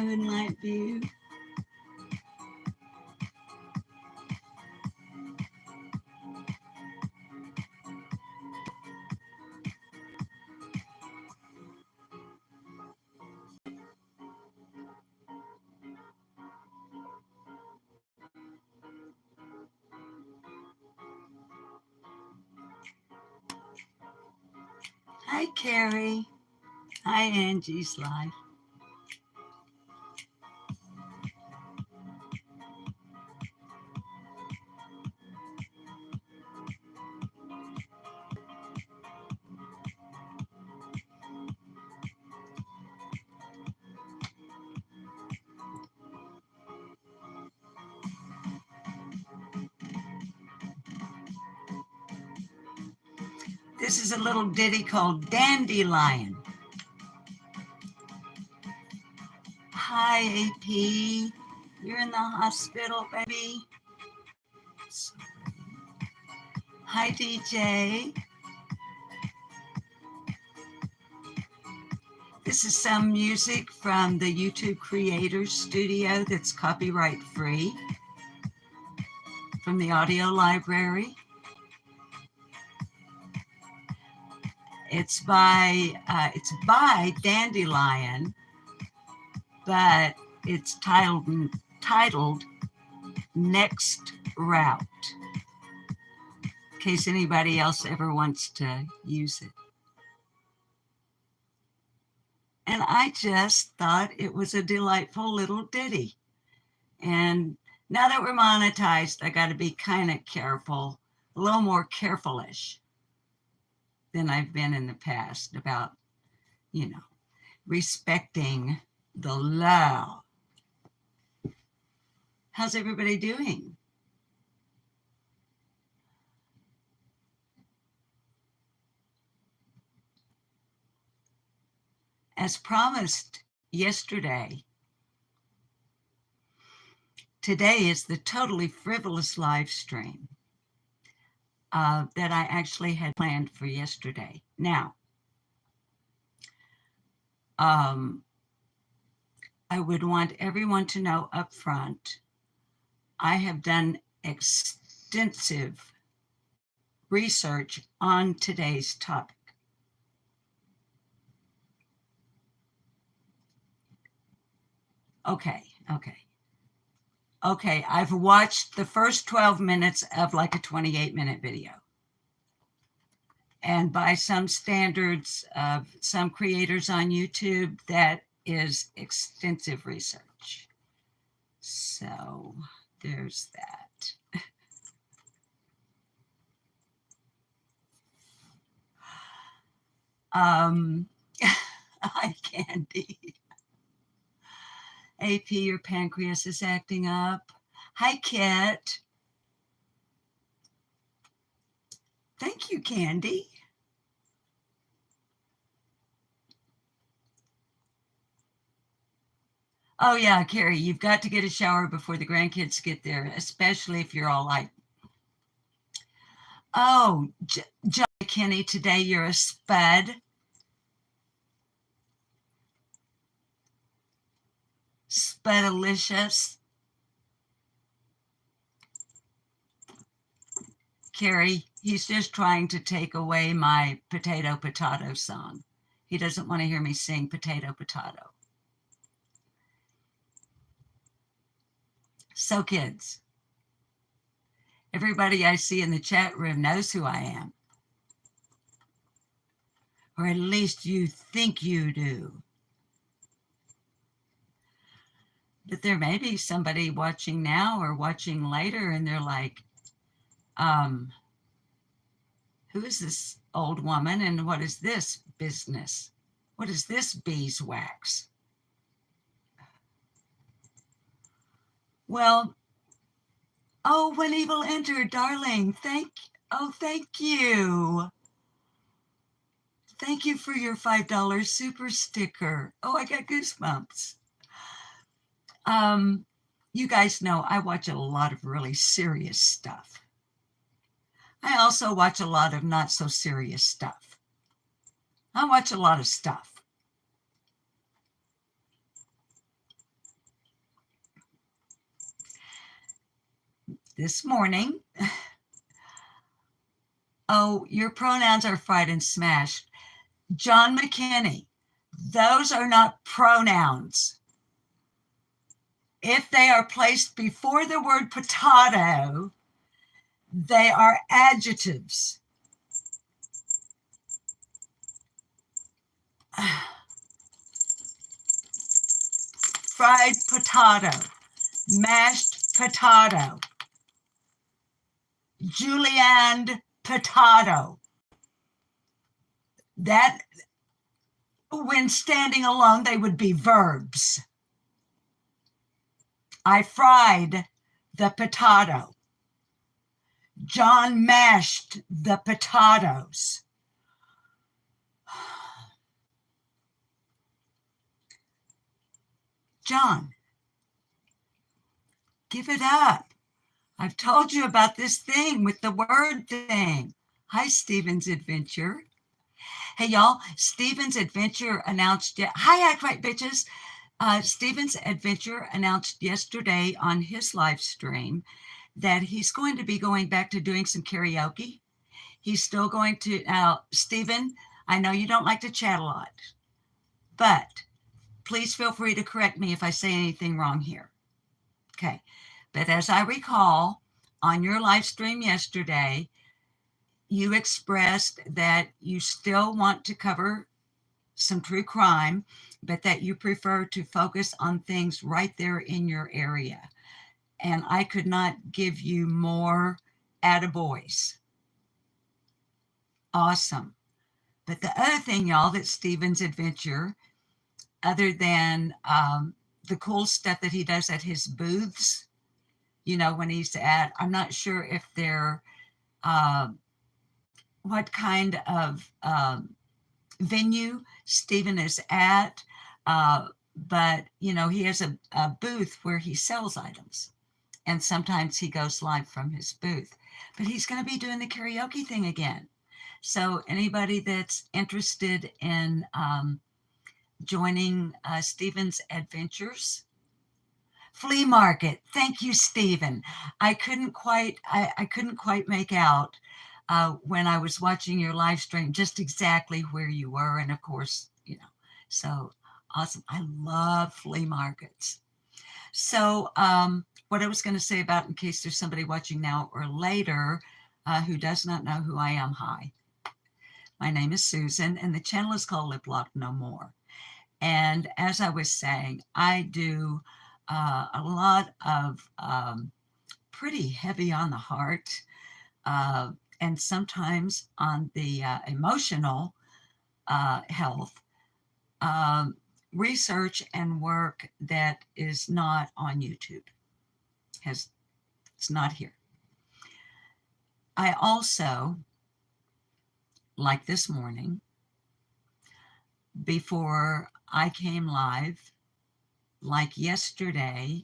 moonlight view. Hi, Carrie. Hi, Angie's Life. This is a little ditty called Dandelion. Hi, AP. You're in the hospital, baby. Hi, DJ. This is some music from the YouTube Creators Studio that's copyright free from the audio library. It's by Dandelion, but it's titled Next Route, in case anybody else ever wants to use it. And I just thought it was a delightful little ditty. And now that we're monetized, I got to be kind of careful, a little more careful-ish than I've been in the past about, respecting the law. How's everybody doing? As promised yesterday, today is the Totally Frivolous live stream that I actually had planned for yesterday. Now, I would want everyone to know up front, I have done extensive research on today's topic. Okay, I've watched the first 12 minutes of like a 28-minute video. And by some standards of some creators on YouTube, that is extensive research. So there's that. Hi, Candy. AP, your pancreas is acting up. Hi, Kit. Thank you, Candy. Oh, yeah, Carrie, you've got to get a shower before the grandkids get there, especially if you're all like, oh, Johnny Kenny, today you're a spud. Spudalicious. Carrie, he's just trying to take away my potato song. He doesn't want to hear me sing potato. So kids, everybody I see in the chat room knows who I am. Or at least you think you do. But there may be somebody watching now or watching later and they're like, who is this old woman and what is this business? What is this beeswax? Well, oh, when evil entered, darling, thank you. Thank you for your $5 super sticker. Oh, I got goosebumps. You guys know I watch a lot of really serious stuff. I also watch a lot of not so serious stuff. I watch a lot of stuff. this morning. Oh, your pronouns are fried and smashed. John McKinney, those are not pronouns. If they are placed before the word potato, they are adjectives. Fried potato, mashed potato, julienne potato. That, when standing alone, they would be verbs. I fried the potato. John mashed the potatoes. John, give it up. I've told you about this thing with the word thing. Hi, Steven's Adventure. Hey, y'all, Steven's Adventure announced, hi, Act Right, bitches. Steven's Adventure announced yesterday on his live stream that he's going to be going back to doing some karaoke. He's still going to, now, Steven, I know you don't like to chat a lot, but please feel free to correct me if I say anything wrong here. Okay. But as I recall, on your live stream yesterday, you expressed that you still want to cover some true crime, but that you prefer to focus on things right there in your area. And I could not give you more attaboys. Awesome. But the other thing, y'all, that Steven's Adventure, other than the cool stuff that he does at his booths, when he's at, I'm not sure if they're, what kind of venue Steven is at, but, he has a booth where he sells items. And sometimes he goes live from his booth. But he's going to be doing the karaoke thing again. So anybody that's interested in joining Steven's Adventures, flea market. Thank you, Steven. I couldn't quite make out when I was watching your live stream just exactly where you were, and of course, so awesome. I love flea markets. So what I was going to say about, in case there's somebody watching now or later who does not know who I am, hi. My name is Susan, and the channel is called Lip Lock No More. And as I was saying, I do a lot of pretty heavy on the heart and sometimes on the emotional health research and work that is not on YouTube. It's not here. I also, like this morning, before I came live, like yesterday,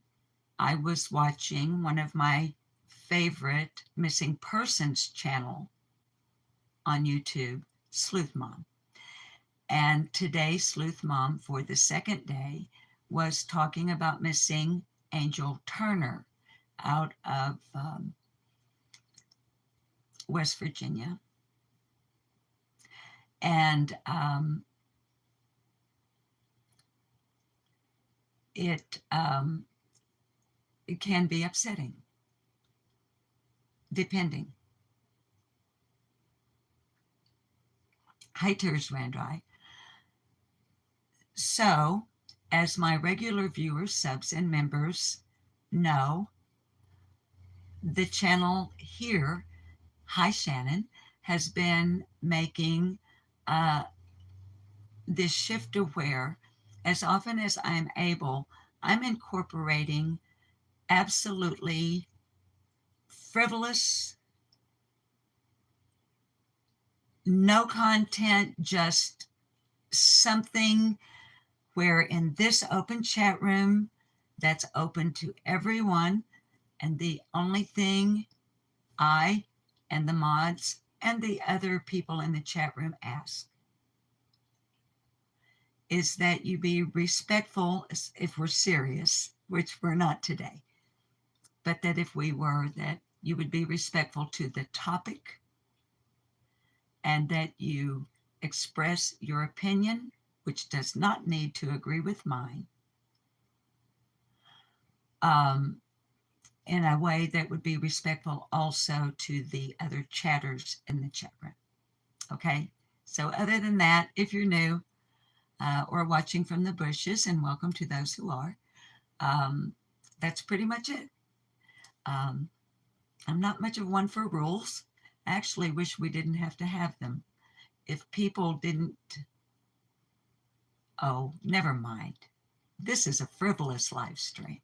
I was watching one of my favorite missing persons channel on YouTube, Sleuth Mom. And today, Sleuth Mom, for the second day, was talking about missing Angel Turner out of West Virginia. And it can be upsetting, depending. Hi, tears ran dry. So, as my regular viewers, subs, and members know, the channel here, hi Shannon, has been making this shift to where, as often as I'm able, I'm incorporating absolutely frivolous, no content, just something where in this open chat room that's open to everyone, and the only thing I and the mods and the other people in the chat room ask is that you be respectful if we're serious, which we're not today. but that if we were, that you would be respectful to the topic and that you express your opinion, which does not need to agree with mine, in a way that would be respectful also to the other chatters in the chat room. Okay? So other than that, if you're new or watching from the bushes, and welcome to those who are, that's pretty much it. I'm not much of one for rules. I actually wish we didn't have to have them. If people didn't, oh, never mind. This is a frivolous live stream.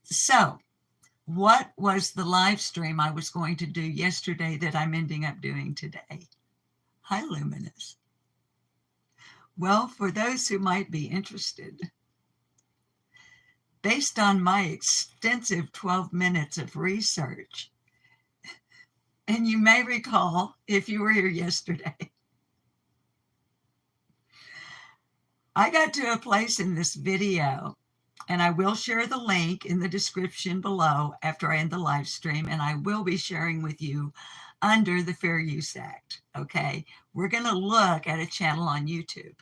So what was the live stream I was going to do yesterday that I'm ending up doing today? Hi, Luminous. Well, for those who might be interested, based on my extensive 12 minutes of research, and you may recall if you were here yesterday, I got to a place in this video, and I will share the link in the description below after I end the live stream, and I will be sharing with you under the Fair Use Act, okay? We're going to look at a channel on YouTube.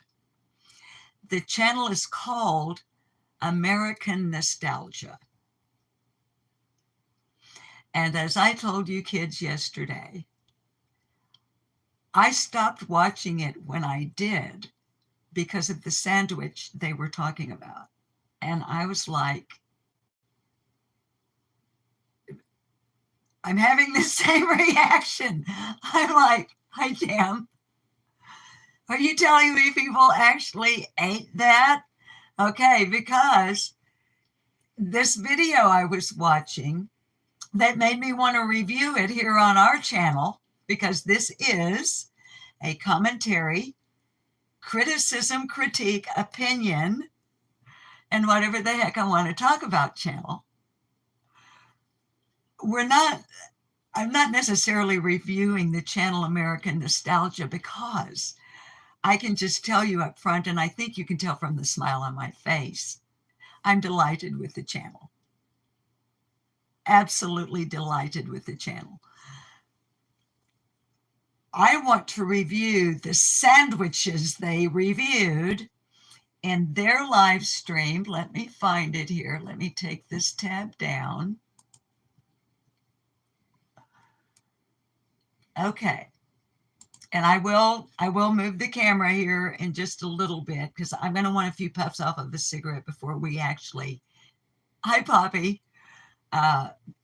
The channel is called American Nostalgia. And as I told you kids yesterday, I stopped watching it when I did because of the sandwich they were talking about. And I was like, I'm having the same reaction. I'm like, hi, Cam. Are you telling me people actually ate that? Okay, because this video I was watching that made me want to review it here on our channel, because this is a commentary, criticism, critique, opinion, and whatever the heck I want to talk about channel. I'm not necessarily reviewing the channel American Nostalgia, because I can just tell you up front, and I think you can tell from the smile on my face, I'm delighted with the channel. Absolutely delighted with the channel. I want to review the sandwiches they reviewed in their live stream. Let me find it here. Let me take this tab down. Okay. And I will move the camera here in just a little bit, because I'm going to want a few puffs off of the cigarette before we actually, hi, Poppy,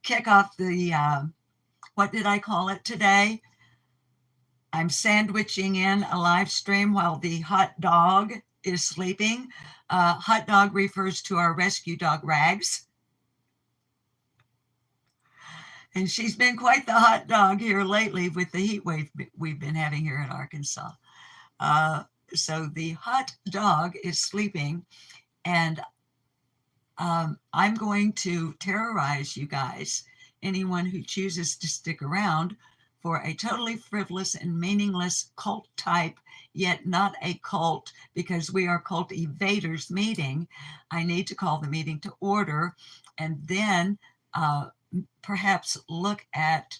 kick off the, what did I call it today? I'm sandwiching in a live stream while the hot dog is sleeping. Hot dog refers to our rescue dog, Rags. And she's been quite the hot dog here lately with the heat wave we've been having here in Arkansas. So the hot dog is sleeping, and I'm going to terrorize you guys, anyone who chooses to stick around, for a totally frivolous and meaningless cult type, yet not a cult, because we are cult evaders meeting. I need to call the meeting to order, and then perhaps look at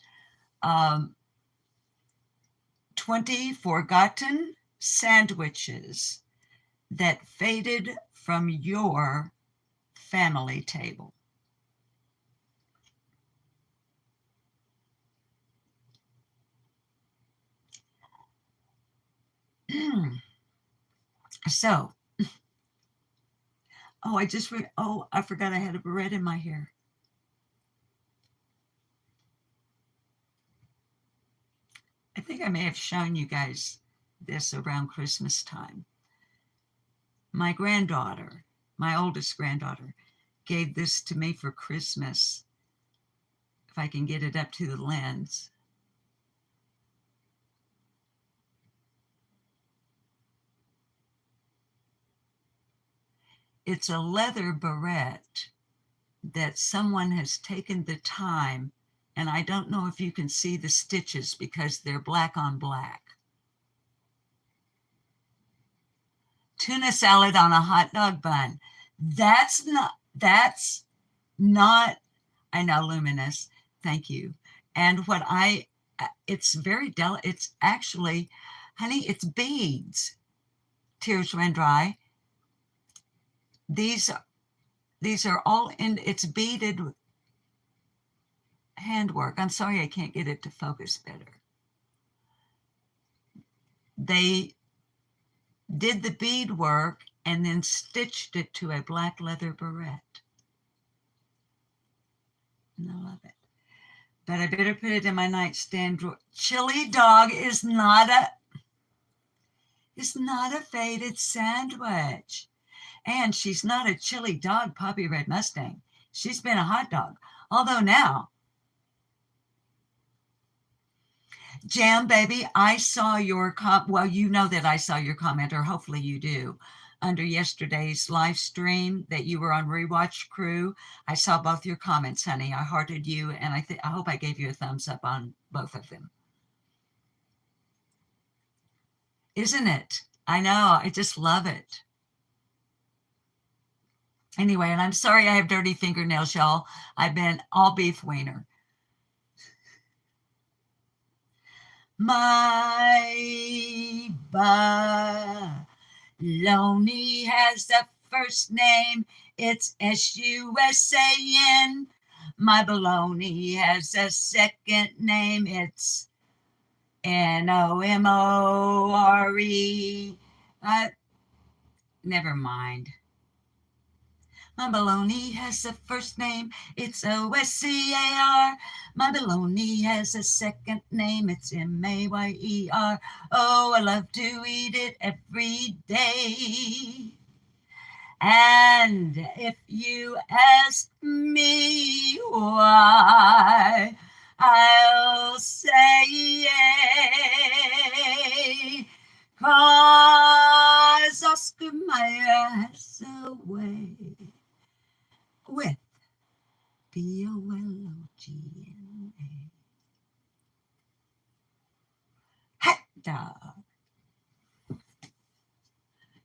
20 forgotten sandwiches that faded from your family table. So, oh, I forgot I had a barrette in my hair. I think I may have shown you guys this around Christmas time. My granddaughter, my oldest granddaughter, gave this to me for Christmas. If I can get it up to the lens. It's a leather barrette that someone has taken the time, and I don't know if you can see the stitches because they're black on black. Tuna salad on a hot dog bun. That's not, I know, luminous. Thank you. And it's very delicate. It's actually, honey, it's beads. Tears ran dry. These are all it's beaded handwork. I'm sorry I can't get it to focus better. They did the bead work and then stitched it to a black leather barrette. And I love it. But I better put it in my nightstand drawer. Chili dog is not a faded sandwich. And she's not a chili dog, Poppy Red Mustang. She's been a hot dog. Although now, Jam Baby, I saw your well, you know that I saw your comment, or hopefully you do, under yesterday's live stream that you were on Rewatch Crew. I saw both your comments, honey. I hearted you, and I hope I gave you a thumbs up on both of them. Isn't it? I know. I just love it. Anyway, and I'm sorry I have dirty fingernails, y'all. I've been all beef wiener. My baloney has a first name. It's S-U-S-A-N. My baloney has a second name. It's N-O-M-O-R-E. Never mind. My baloney has a first name, it's O-S-C-A-R. My baloney has a second name, it's M-A-Y-E-R. Oh, I love to eat it every day. And if you ask me why, I'll say yay. 'Cause Oscar Mayer has a way with B-O-L-O-G-N-A. Hot dog.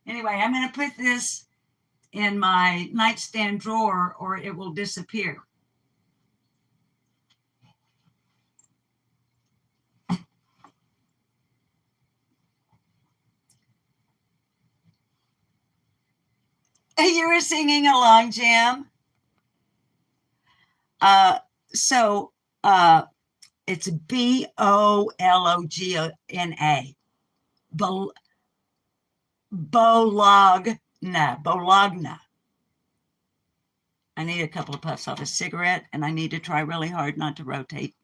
Anyway, I'm going to put this in my nightstand drawer or it will disappear. You were singing along, Jam. So it's B-O-L-O-G-N-A. Bologna. I need a couple of puffs off a cigarette, and I need to try really hard not to rotate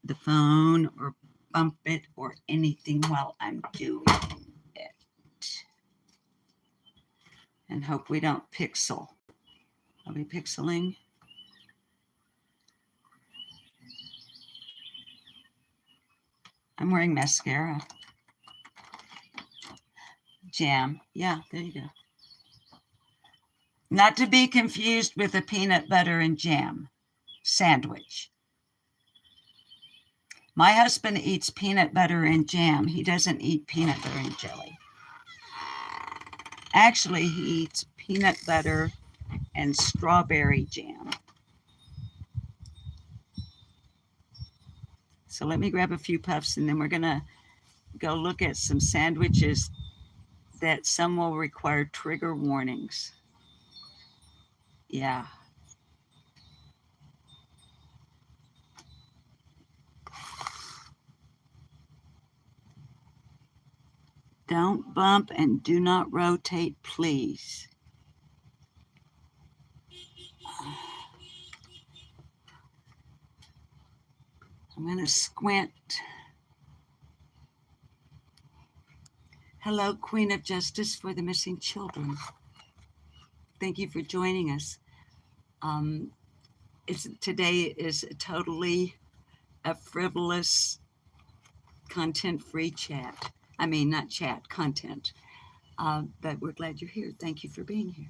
the phone or bump it or anything while I'm doing it. And hope we don't pixel. Are we pixeling? I'm wearing mascara. Jam. Yeah, there you go. Not to be confused with a peanut butter and jam sandwich. My husband eats peanut butter and jam. He doesn't eat peanut butter and jelly. Actually, he eats peanut butter and strawberry jam. So let me grab a few puffs and then we're going to go look at some sandwiches that some will require trigger warnings. Yeah. Don't bump and do not rotate, please. I'm going to squint. Hello, Queen of Justice for the Missing Children. Thank you for joining us. Today is totally a frivolous, content-free chat. I mean, not chat, content. But we're glad you're here. Thank you for being here.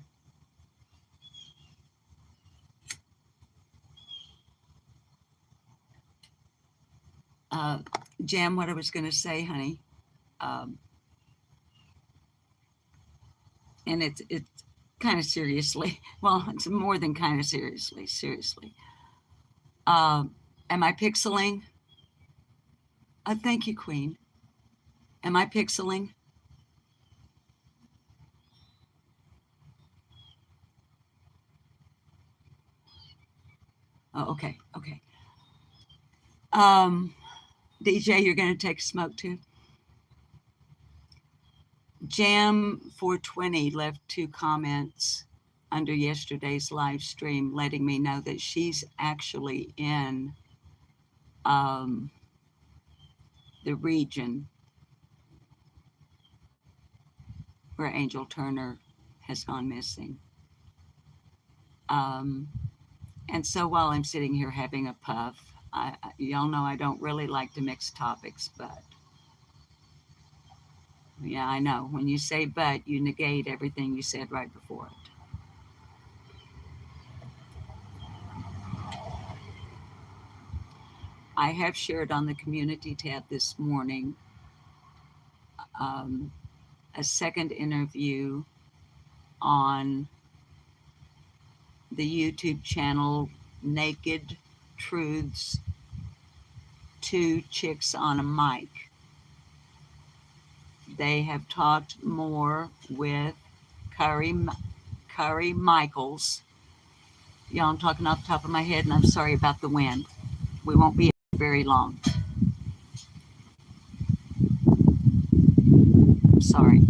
Jam, what I was going to say, honey, and kind of seriously. Well, it's more than kind of seriously. Seriously. Am I pixeling? Thank you, Queen. Am I pixeling? Oh, okay, okay. DJ, you're going to take a smoke too? Jam 420 left 2 comments under yesterday's live stream, letting me know that she's actually in the region where Angel Turner has gone missing. And so while I'm sitting here having a puff, y'all know I don't really like to mix topics, but yeah, I know. When you say but, you negate everything you said right before it. I have shared on the community tab this morning a second interview on the YouTube channel Naked Truths, 2 Chicks on a Mic. They have talked more with Kari Michaels. Y'all, I'm talking off the top of my head, and I'm sorry about the wind. We won't be very long. Sorry.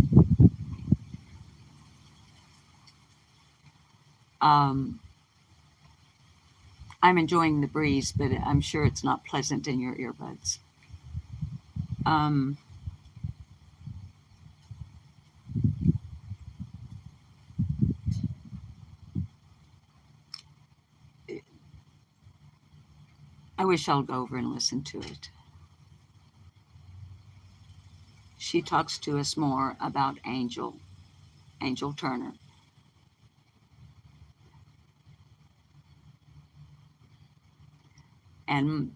I'm enjoying the breeze, but I'm sure it's not pleasant in your earbuds. I wish I'll go over and listen to it. She talks to us more about Angel Turner. And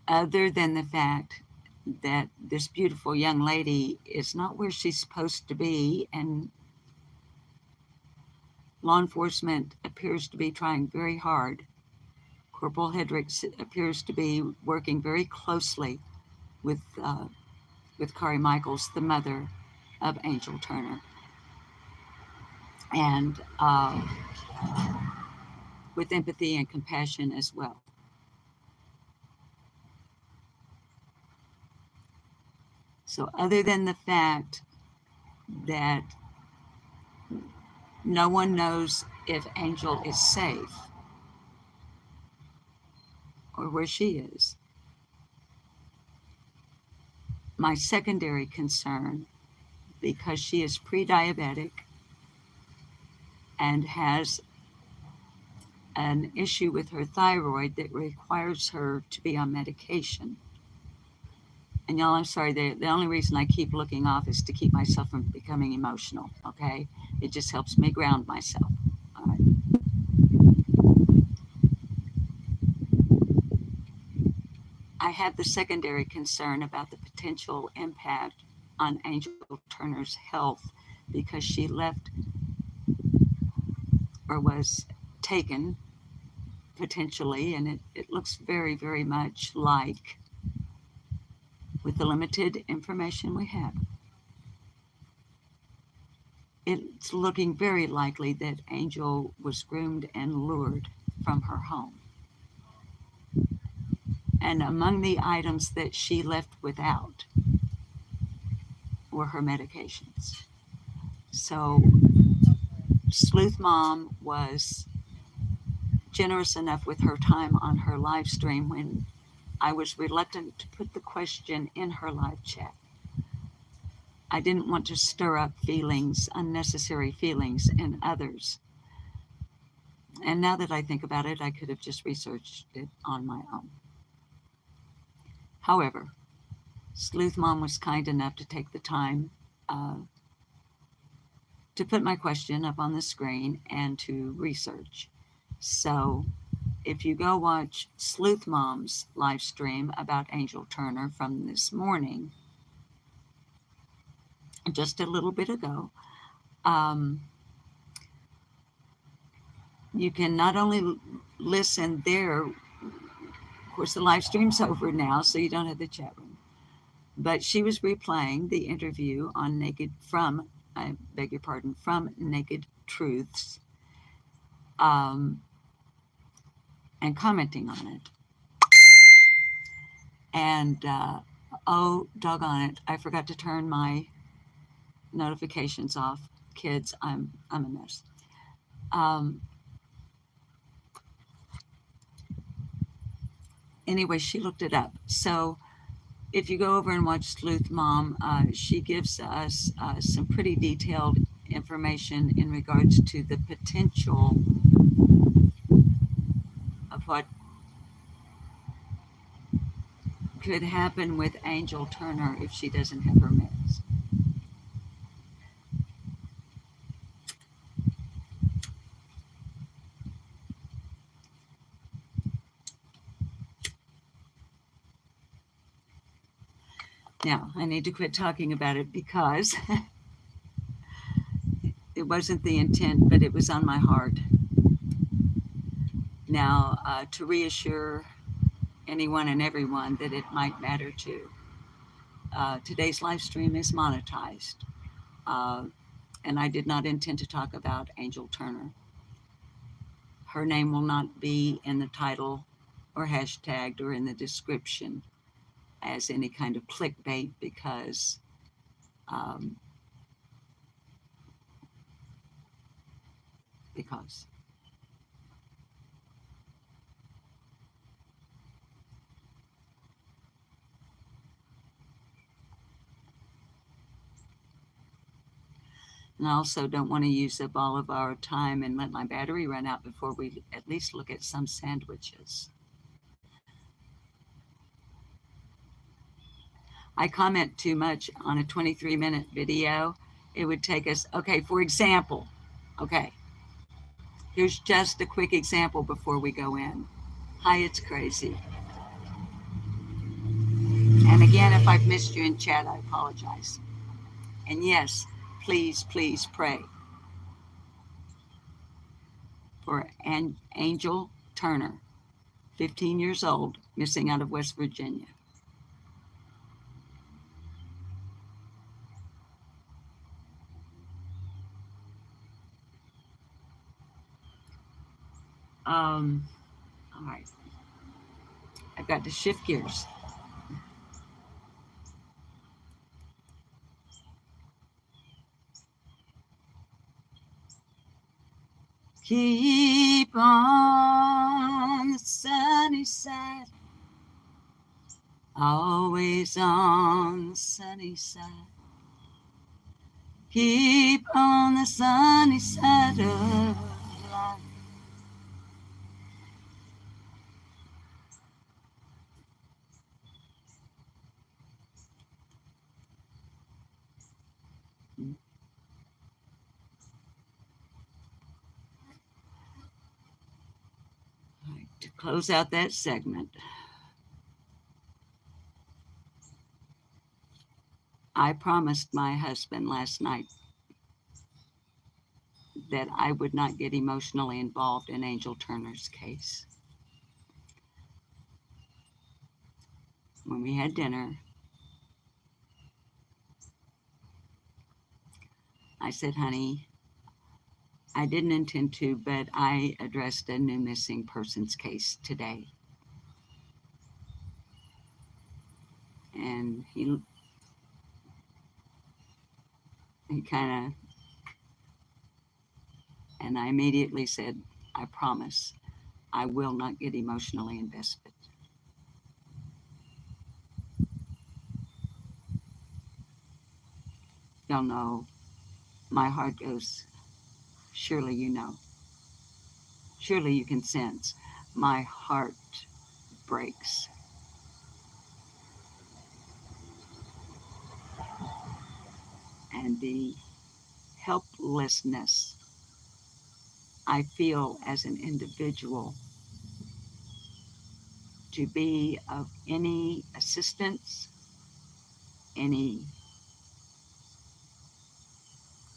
other than the fact that this beautiful young lady is not where she's supposed to be, and law enforcement appears to be trying very hard. Corporal Hedricks appears to be working very closely with Kari Michaels, the mother of Angel Turner, and with empathy and compassion as well. So other than the fact that no one knows if Angel is safe or where she is, my secondary concern, because she is pre-diabetic and has an issue with her thyroid that requires her to be on medication. And y'all, I'm sorry, the only reason I keep looking off is to keep myself from becoming emotional, okay? It just helps me ground myself, all right? I had the secondary concern about the potential impact on Angel Turner's health because she left or was taken potentially, and it looks very, very much like, with the limited information we have, it's looking very likely that Angel was groomed and lured from her home. And among the items that she left without were her medications. So Sleuth Mom was generous enough with her time on her live stream when I was reluctant to put the question in her live chat. I didn't want to stir up feelings, unnecessary feelings in others. And now that I think about it, I could have just researched it on my own. However, Sleuth Mom was kind enough to take the time to put my question up on the screen and to research. So if you go watch Sleuth Mom's live stream about Angel Turner from this morning, just a little bit ago, Um, you can not only listen there, of course, the live stream's over now, so you don't have the chat room. But she was replaying the interview on I beg your pardon, from Naked Truths, and commenting on it. And oh, doggone it, I forgot to turn my notifications off. Kids, I'm a mess. Anyway, she looked it up. So if you go over and watch Sleuth Mom, she gives us some pretty detailed information in regards to the potential of what could happen with Angel Turner if she doesn't have her meds. Now, I need to quit talking about it because it wasn't the intent, but it was on my heart. Now, to reassure anyone and everyone that it might matter to, today's live stream is monetized. And I did not intend to talk about Angel Turner. Her name will not be in the title or hashtagged or in the description as any kind of clickbait because and I also don't want to use up all of our time and let my battery run out before we at least look at some sandwiches. I comment too much on a 23-minute video. It would take us, okay, for example, here's just a quick example before we go in. Hi, it's crazy. And again, if I've missed you in chat, I apologize. And yes, please, please pray for Angel Turner, 15 years old, missing out of West Virginia. All right. I've got to shift gears. Keep on the sunny side, always on the sunny side. Keep on the sunny side of life. All right, to close out that segment, I promised my husband last night that I would not get emotionally involved in Angel Turner's case. When we had dinner, I said, honey, I didn't intend to, but I addressed a new missing persons case today. And he kind of, and I immediately said, I promise I will not get emotionally invested. Y'all know my heart goes, surely you know. Surely you can sense my heart breaks. And the helplessness I feel as an individual to be of any assistance, any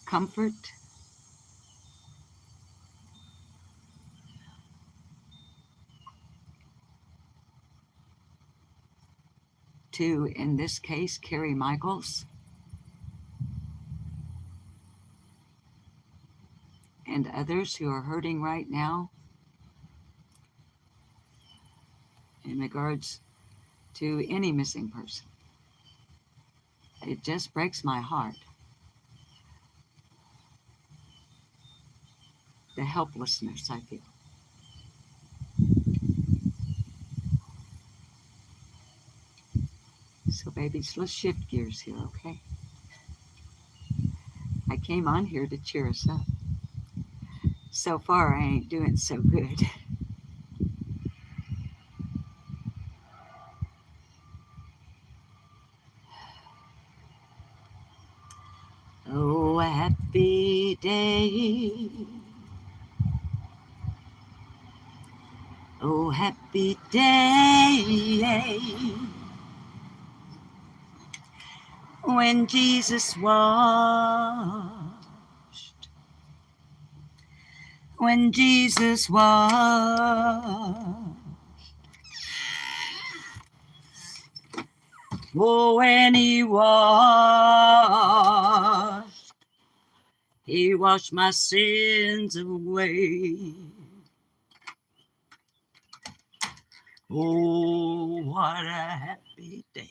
comfort, to, in this case, Carrie Michaels and others who are hurting right now in regards to any missing person. It just breaks my heart. The helplessness I feel. So babies, let's shift gears here, okay? I came on here to cheer us up. So far, I ain't doing so good. Oh, happy day. Oh, happy day. When Jesus washed. When Jesus washed. Oh, when he washed my sins away. Oh, what a happy day.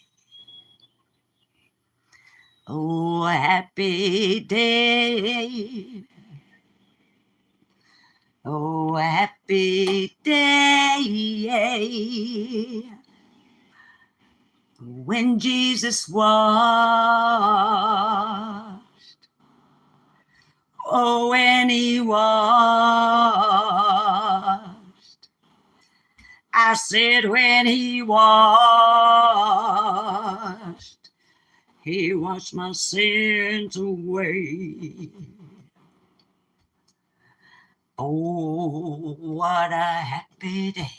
Oh, happy day. Oh, happy day. When Jesus washed. Oh, when he washed. I said when he washed my sins away. Oh, what a happy day.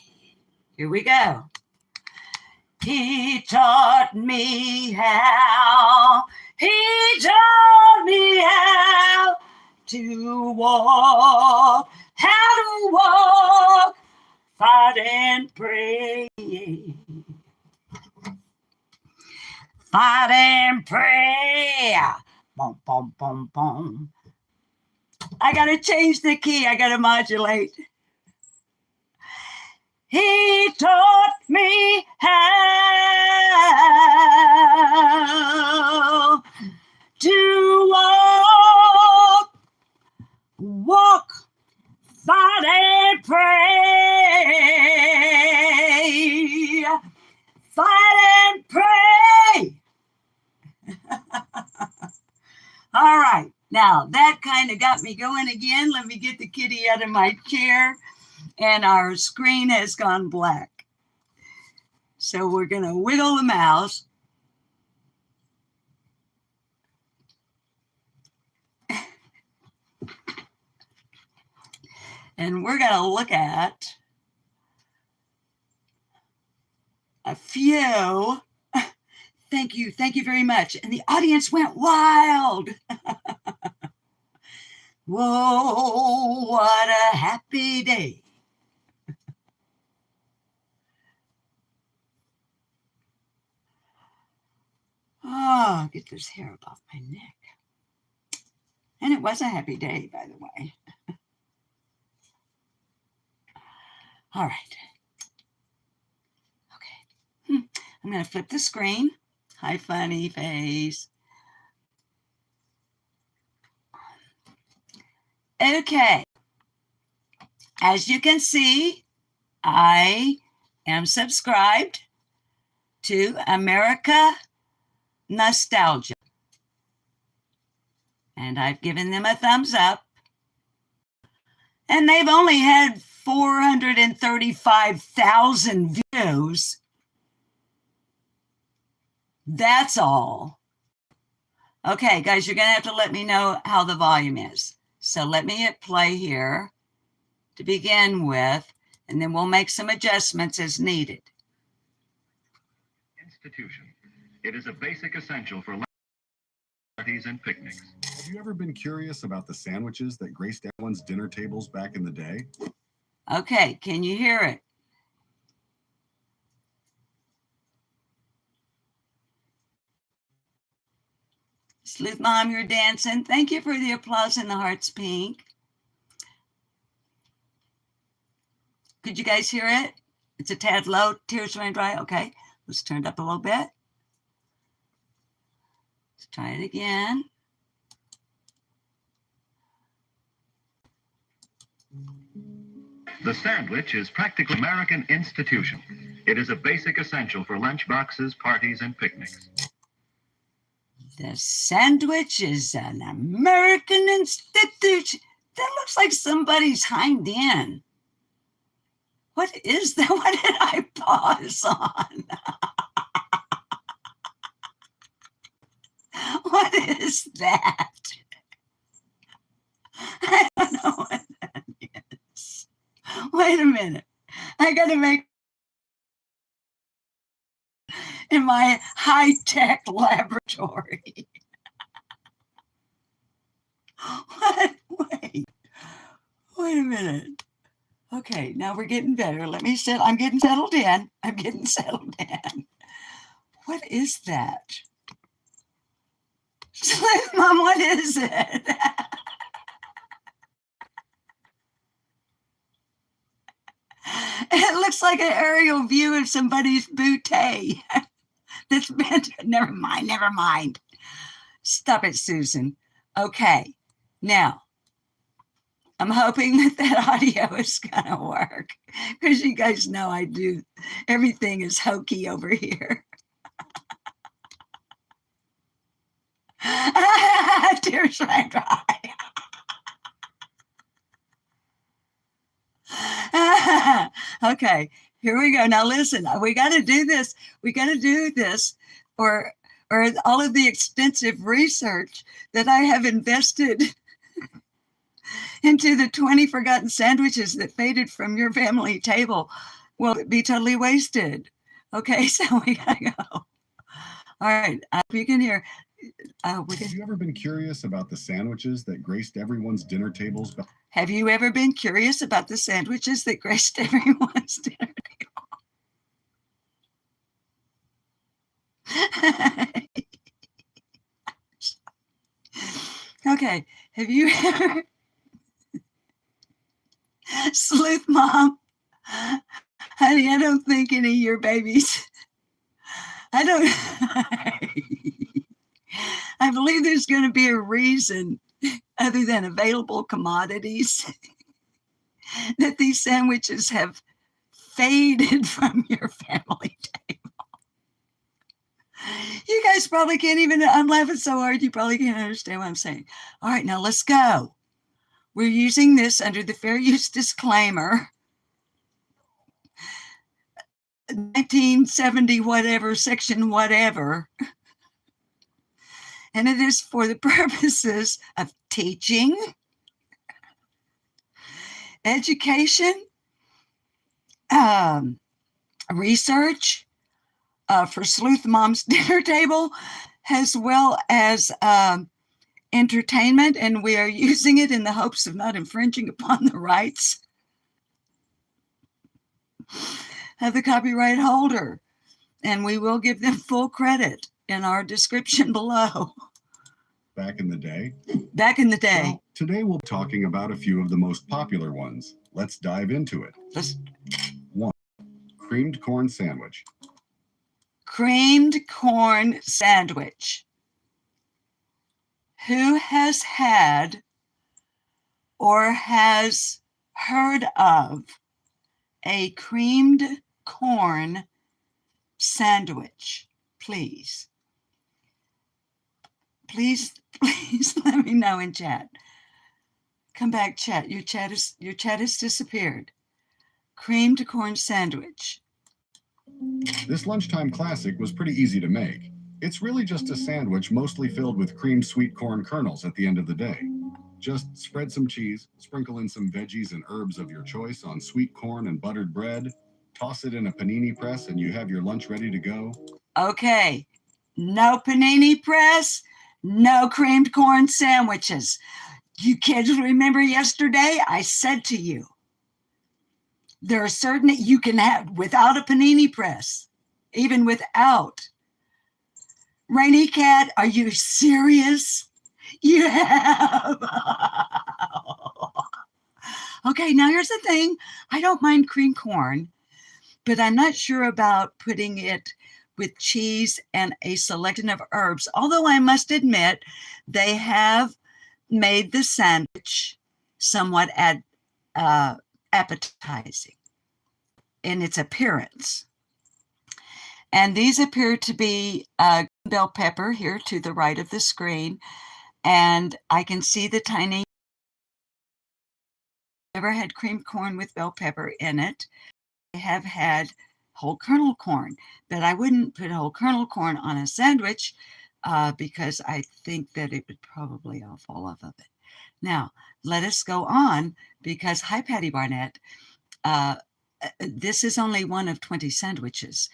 Here we go. He taught me how to walk, fight and pray. Fight and pray. Boom, boom, boom, boom. I got to change the key. I got to modulate. He taught me how to walk, fight and pray. Fight and pray. All right. Now, that kind of got me going again. Let me get the kitty out of my chair. And our screen has gone black. So we're going to wiggle the mouse. And we're going to look at a few. Thank you very much. And the audience went wild. Whoa, what a happy day. Oh, get this hair up off my neck. And it was a happy day, by the way. All right. Okay. I'm going to flip the screen. Hi, funny face. Okay. As you can see, I am subscribed to America Nostalgia. And I've given them a thumbs up. And they've only had 435,000 views. That's all. Okay, guys, you're going to have to let me know how the volume is. So let me hit play here to begin with, and then we'll make some adjustments as needed. Institution. It is a basic essential for parties, and picnics. Have you ever been curious about the sandwiches that graced everyone's dinner tables back in the day? Okay, can you hear it? Sleuth Mom, you're dancing. Thank you for the applause and the hearts pink. Could you guys hear it? It's a tad low. Tears ran dry. Okay, let's turn it up a little bit. Let's try it again. The sandwich is practically an American institution. It is a basic essential for lunch boxes, parties, and picnics. The sandwich is an American institution. That looks like somebody's hind end. What is that? What did I pause on? What is that? I don't know what that is. Wait a minute. I got to make in my high-tech laboratory. What? Wait a minute. Okay, now we're getting better. I'm getting settled in. What is that? Mom, what is it? It looks like an aerial view of somebody's bootay. That's been, never mind. Stop it, Susan. Okay, now, I'm hoping that audio is gonna work because you guys know I do. Everything is hokey over here. Tears right dry. Okay, here we go. Now listen, we got to do this. Or all of the extensive research that I have invested into the 20 forgotten sandwiches that faded from your family table will be totally wasted. Okay, so we gotta go. All right, I hope you can hear. Have you ever been curious about the sandwiches that graced everyone's dinner tables? Have you ever been curious about the sandwiches that graced everyone's dinner table? Okay, have you ever, Sleuth Mom, honey, I don't think any of your babies, I believe there's going to be a reason other than available commodities that these sandwiches have faded from your family table. You guys probably can't even, I'm laughing so hard, you probably can't understand what I'm saying. All right, now let's go. We're using this under the fair use disclaimer. 1970 whatever, section whatever. And it is for the purposes of teaching, education, research, for Sleuth Mom's dinner table, as well as entertainment, and we are using it in the hopes of not infringing upon the rights of the copyright holder. And we will give them full credit in our description below. Back in the day? Well, today we'll be talking about a few of the most popular ones. Let's dive into it. 1. Creamed corn sandwich. Creamed corn sandwich. Who has had or has heard of a creamed corn sandwich? Please let me know in chat. Come back, chat. Your chat has disappeared. Creamed corn sandwich. This lunchtime classic was pretty easy to make. It's really just a sandwich mostly filled with creamed sweet corn kernels at the end of the day. Just spread some cheese, sprinkle in some veggies and herbs of your choice on sweet corn and buttered bread, toss it in a panini press, and you have your lunch ready to go. Okay, no panini press, No creamed corn sandwiches. You kids remember yesterday I said to you, there are certain that you can have without a panini press, even without. Rainy Cat, are you serious? You have. Okay, now here's the thing. I don't mind cream corn, but I'm not sure about putting it with cheese and a selection of herbs. Although I must admit, they have made the sandwich somewhat appetizing in its appearance. And these appear to be bell pepper here to the right of the screen. And I can see the tiny, never had cream corn with bell pepper in it. I have had whole kernel corn, but I wouldn't put whole kernel corn on a sandwich because I think that it would probably all fall off of it. Now, let us go on because, hi, Patty Barnett. This is only one of 20 sandwiches,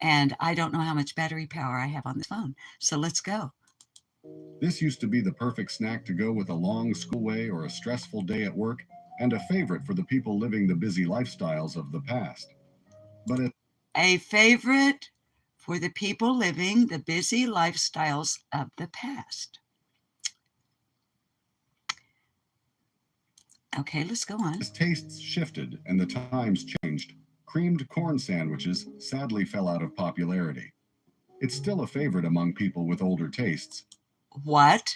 and I don't know how much battery power I have on this phone. So let's go. This used to be the perfect snack to go with a long schoolway or a stressful day at work, and a favorite for the people living the busy lifestyles of the past. But a favorite for the people living the busy lifestyles of the past. Okay, let's go on. As tastes shifted and the times changed, creamed corn sandwiches sadly fell out of popularity. It's still a favorite among people with older tastes. What?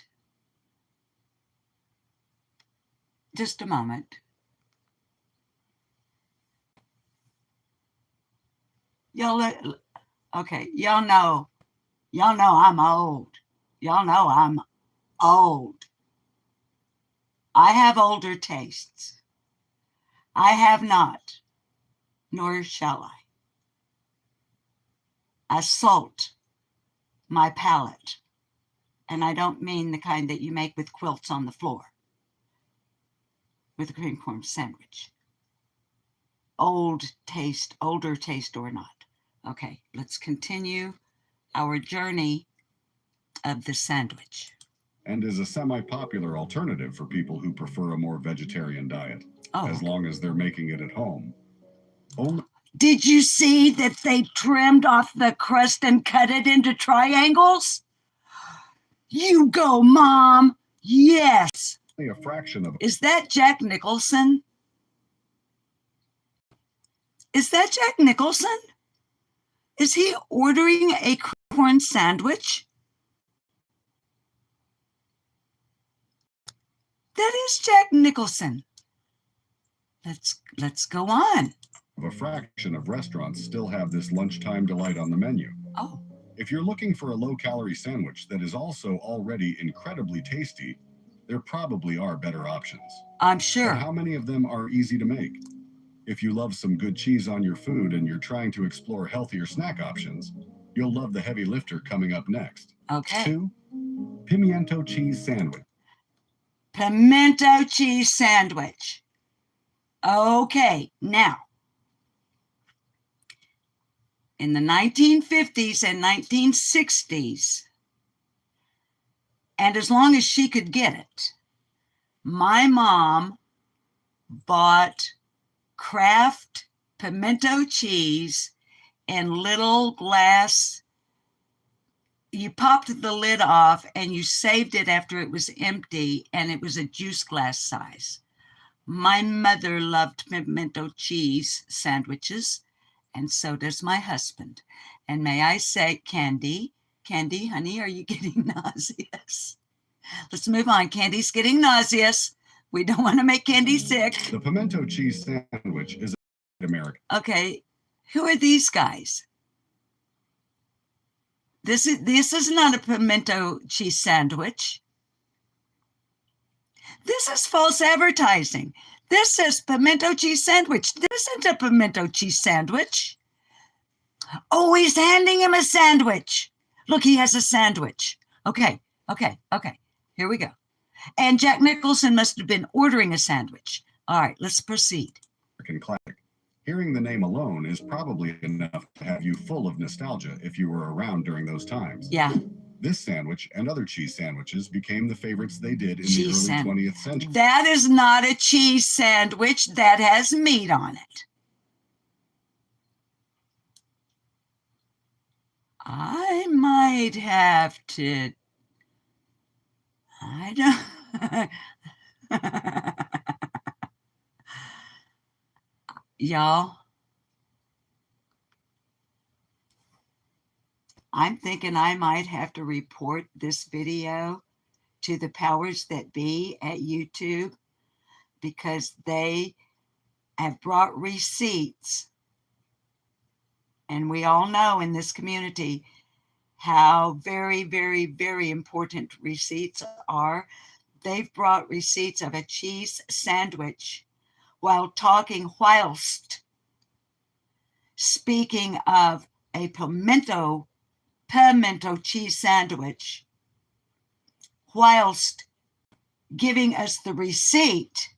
Just a moment. Okay, y'all know I'm old. Y'all know I'm old. I have older tastes. I have not, nor shall I, assault my palate. And I don't mean the kind that you make with quilts on the floor with a cream corn sandwich. Older taste or not. Okay, let's continue our journey of the sandwich. And is a semi-popular alternative for people who prefer a more vegetarian diet, as long as they're making it at home. Did you see that they trimmed off the crust and cut it into triangles? You go, Mom. Yes. A fraction of. Is that Jack Nicholson? Is that Jack Nicholson? Is he ordering a corn sandwich? That is Jack Nicholson. Let's go on. A fraction of restaurants still have this lunchtime delight on the menu. Oh. If you're looking for a low-calorie sandwich that is also already incredibly tasty, there probably are better options. I'm sure. But how many of them are easy to make? If you love some good cheese on your food and you're trying to explore healthier snack options, you'll love the heavy lifter coming up next. Okay. 2. Pimento cheese sandwich. Pimento cheese sandwich. Okay, now, in the 1950s and 1960s, and as long as she could get it, my mom bought Kraft pimento cheese in little glass. You popped the lid off and you saved it after it was empty, and it was a juice glass size. My mother loved pimento cheese sandwiches, and so does my husband. And may I say, Candy, honey, are you getting nauseous? Let's move on. Candy's getting nauseous. We don't want to make Candy sick. The pimento cheese sandwich is American. Okay, who are these guys? This is not a pimento cheese sandwich. This is false advertising. This says pimento cheese sandwich. This isn't a pimento cheese sandwich. Oh, he's handing him a sandwich. Look, he has a sandwich. Okay. Here we go. And Jack Nicholson must have been ordering a sandwich. All right, let's proceed. American classic. Hearing the name alone is probably enough to have you full of nostalgia if you were around during those times. Yeah. This sandwich and other cheese sandwiches became the favorites they did in the Cheese early sandwich. 20th century. That is not a cheese sandwich. That has meat on it. I might have to. I don't. Y'all, I'm thinking I might have to report this video to the powers that be at YouTube because they have brought receipts. And we all know in this community how very, very, very important receipts are. They've brought receipts of a cheese sandwich whilst speaking of a pimento cheese sandwich, whilst giving us the receipt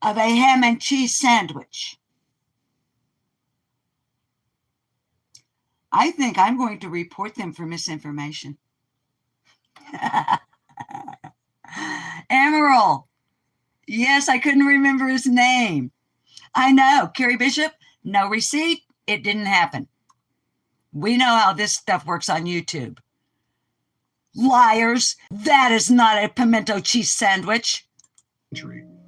of a ham and cheese sandwich. I think I'm going to report them for misinformation. Emerald. Yes, I couldn't remember his name. I know. Carrie Bishop, no receipt. It didn't happen. We know how this stuff works on YouTube. Liars. That is not a pimento cheese sandwich.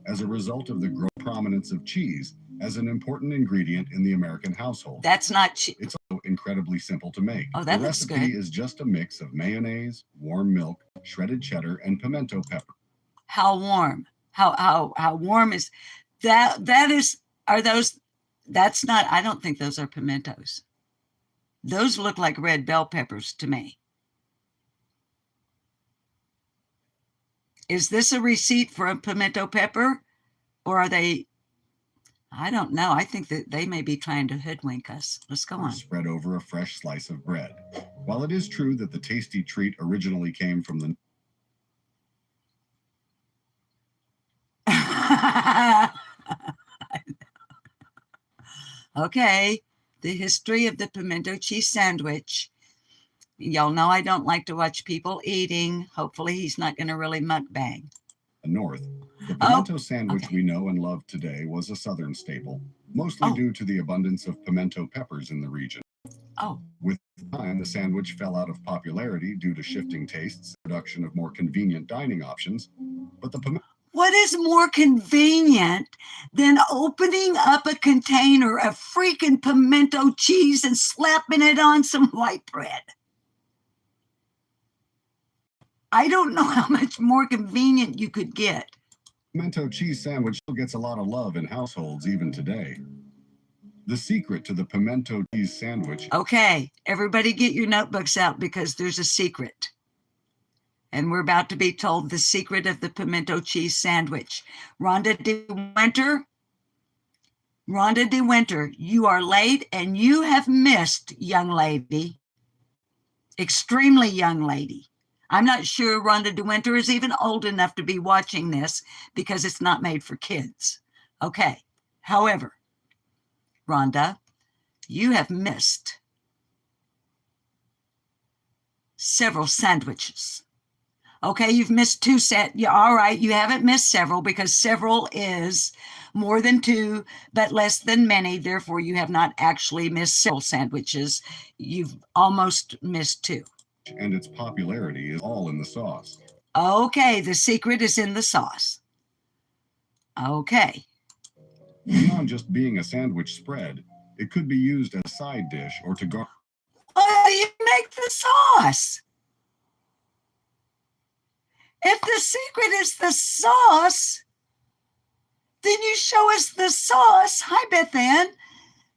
As a result of the growing prominence of cheese as an important ingredient in the American household. That's not cheese. It's also incredibly simple to make. Oh, that the looks recipe good. is just a mix of mayonnaise, warm milk, shredded cheddar, and pimento pepper. How warm? How warm is that? That's not, I don't think those are pimentos. Those look like red bell peppers to me. Is this a receipt for a pimento pepper? Or are they, I don't know. I think that they may be trying to hoodwink us. Let's go on. Spread over a fresh slice of bread. While it is true that the tasty treat originally came from the Okay, the history of the pimento cheese sandwich. Y'all know I don't like to watch people eating. Hopefully he's not going to really mukbang. North, the pimento sandwich we know and love today was a southern staple, mostly due to the abundance of pimento peppers in the region. With time, the sandwich fell out of popularity due to shifting tastes, production of more convenient dining options, but the pimento. What is more convenient than opening up a container of freaking pimento cheese and slapping it on some white bread? I don't know how much more convenient you could get. Pimento cheese sandwich still gets a lot of love in households even today. The secret to the pimento cheese sandwich. Okay, everybody get your notebooks out because there's a secret. And we're about to be told the secret of the pimento cheese sandwich. Rhonda De Winter, you are late and you have missed, young lady. Extremely young lady. I'm not sure Rhonda De Winter is even old enough to be watching this because it's not made for kids. Okay. However, Rhonda, you have missed several sandwiches. Okay, you've missed two all right, you haven't missed several because several is more than two, but less than many. Therefore, you have not actually missed several sandwiches. You've almost missed two. And its popularity is all in the sauce. Okay, the secret is in the sauce. Okay. Beyond just being a sandwich spread, it could be used as a side dish or to garnish. How do you make the sauce? If the secret is the sauce, then you show us the sauce. Hi, Beth Ann.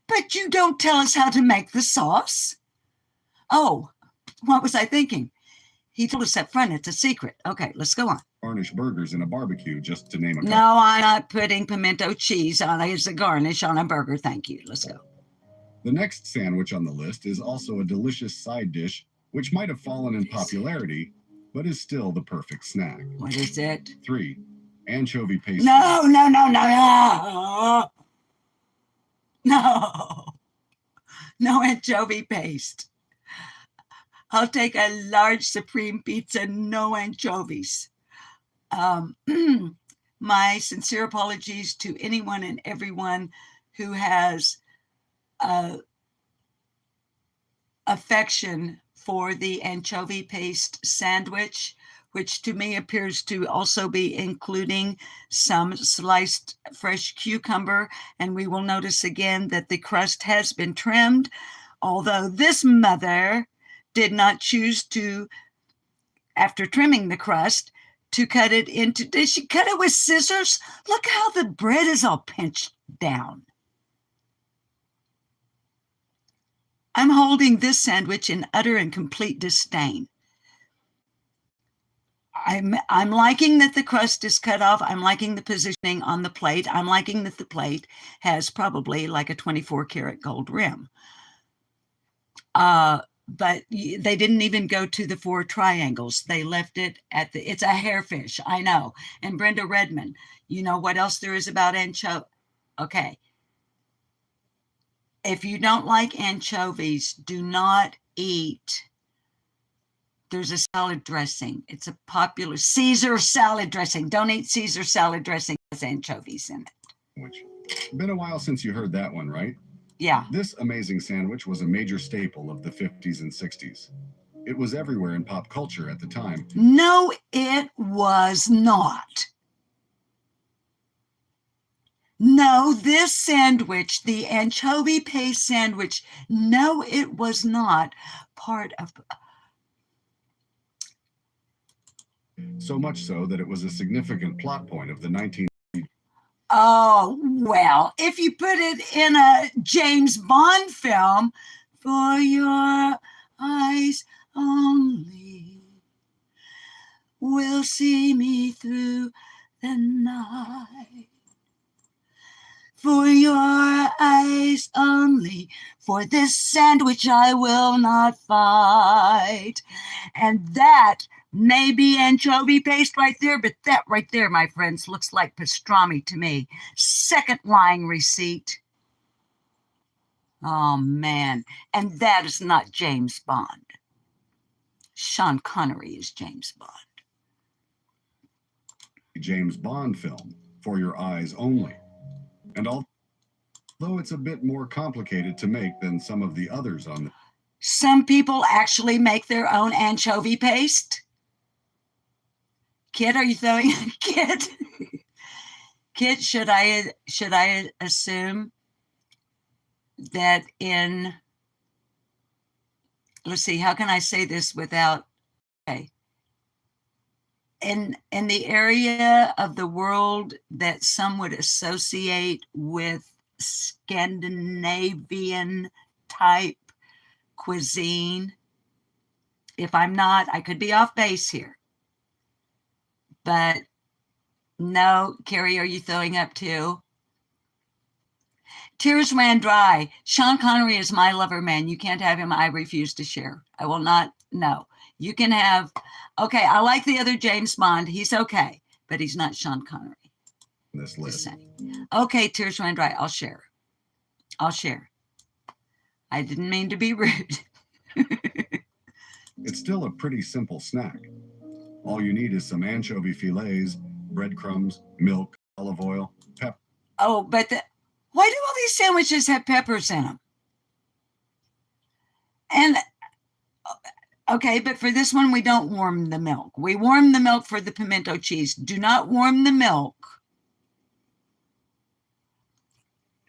But you don't tell us how to make the sauce. Oh, what was I thinking? He told us up front it's a secret. Okay, let's go on. Garnish burgers in a barbecue, just to name a couple. No, I'm not putting pimento cheese on it as a garnish on a burger. Thank you. Let's go. The next sandwich on the list is also a delicious side dish, which might have fallen in popularity, but is still the perfect snack. What is it? 3. Anchovy paste. No. No anchovy paste. I'll take a large supreme pizza, no anchovies. Um, my sincere apologies to anyone and everyone who has affection for the anchovy paste sandwich, which to me appears to also be including some sliced fresh cucumber. And we will notice again that the crust has been trimmed, although this mother did not choose to, after trimming the crust, to cut it into, did she cut it with scissors? Look how the bread is all pinched down. I'm holding this sandwich in utter and complete disdain. I'm liking that the crust is cut off. I'm liking the positioning on the plate. I'm liking that the plate has probably like a 24-karat gold rim. But they didn't even go to the 4 triangles. They left it at it's a hairfish, I know. And Brenda Redmond, you know what else there is about anchovy? Okay. If you don't like anchovies, do not eat. There's a salad dressing. It's a popular Caesar salad dressing. Don't eat Caesar salad dressing with anchovies in it. Been a while since you heard that one, right? Yeah. This amazing sandwich was a major staple of the 50s and 60s. It was everywhere in pop culture at the time. No, it was not. No, this sandwich, the anchovy paste sandwich, no, it was not part of. So much so that it was a significant plot point of the 19. Oh, well, if you put it in a James Bond film, for your eyes only will see me through the night. For your eyes only, for this sandwich I will not fight. And that may be anchovy paste right there, but that right there, my friends, looks like pastrami to me. Second lying receipt. Oh, man. And that is not James Bond. Sean Connery is James Bond. James Bond film, For Your Eyes Only. And although it's a bit more complicated to make than some of the others on the... Some people actually make their own anchovy paste. Kid, are you throwing Kid? Kid, should I assume that in, let's see, how can I say this without, okay. In the area of the world that some would associate with Scandinavian type cuisine, if I'm not, I could be off base here. But no, Carrie, are you throwing up too? Tears ran dry. Sean Connery is my lover, man. You can't have him. I refuse to share. I will not. No, you can have. Okay, I like the other James Bond. He's okay, but he's not Sean Connery. This list. Okay, tears ran dry. I'll share. I'll share. I didn't mean to be rude. It's still a pretty simple snack. All you need is some anchovy fillets, breadcrumbs, milk, olive oil, pepper. Oh, but why do all these sandwiches have peppers in them? And okay, but for this one, we don't warm the milk. We warm the milk for the pimento cheese. Do not warm the milk.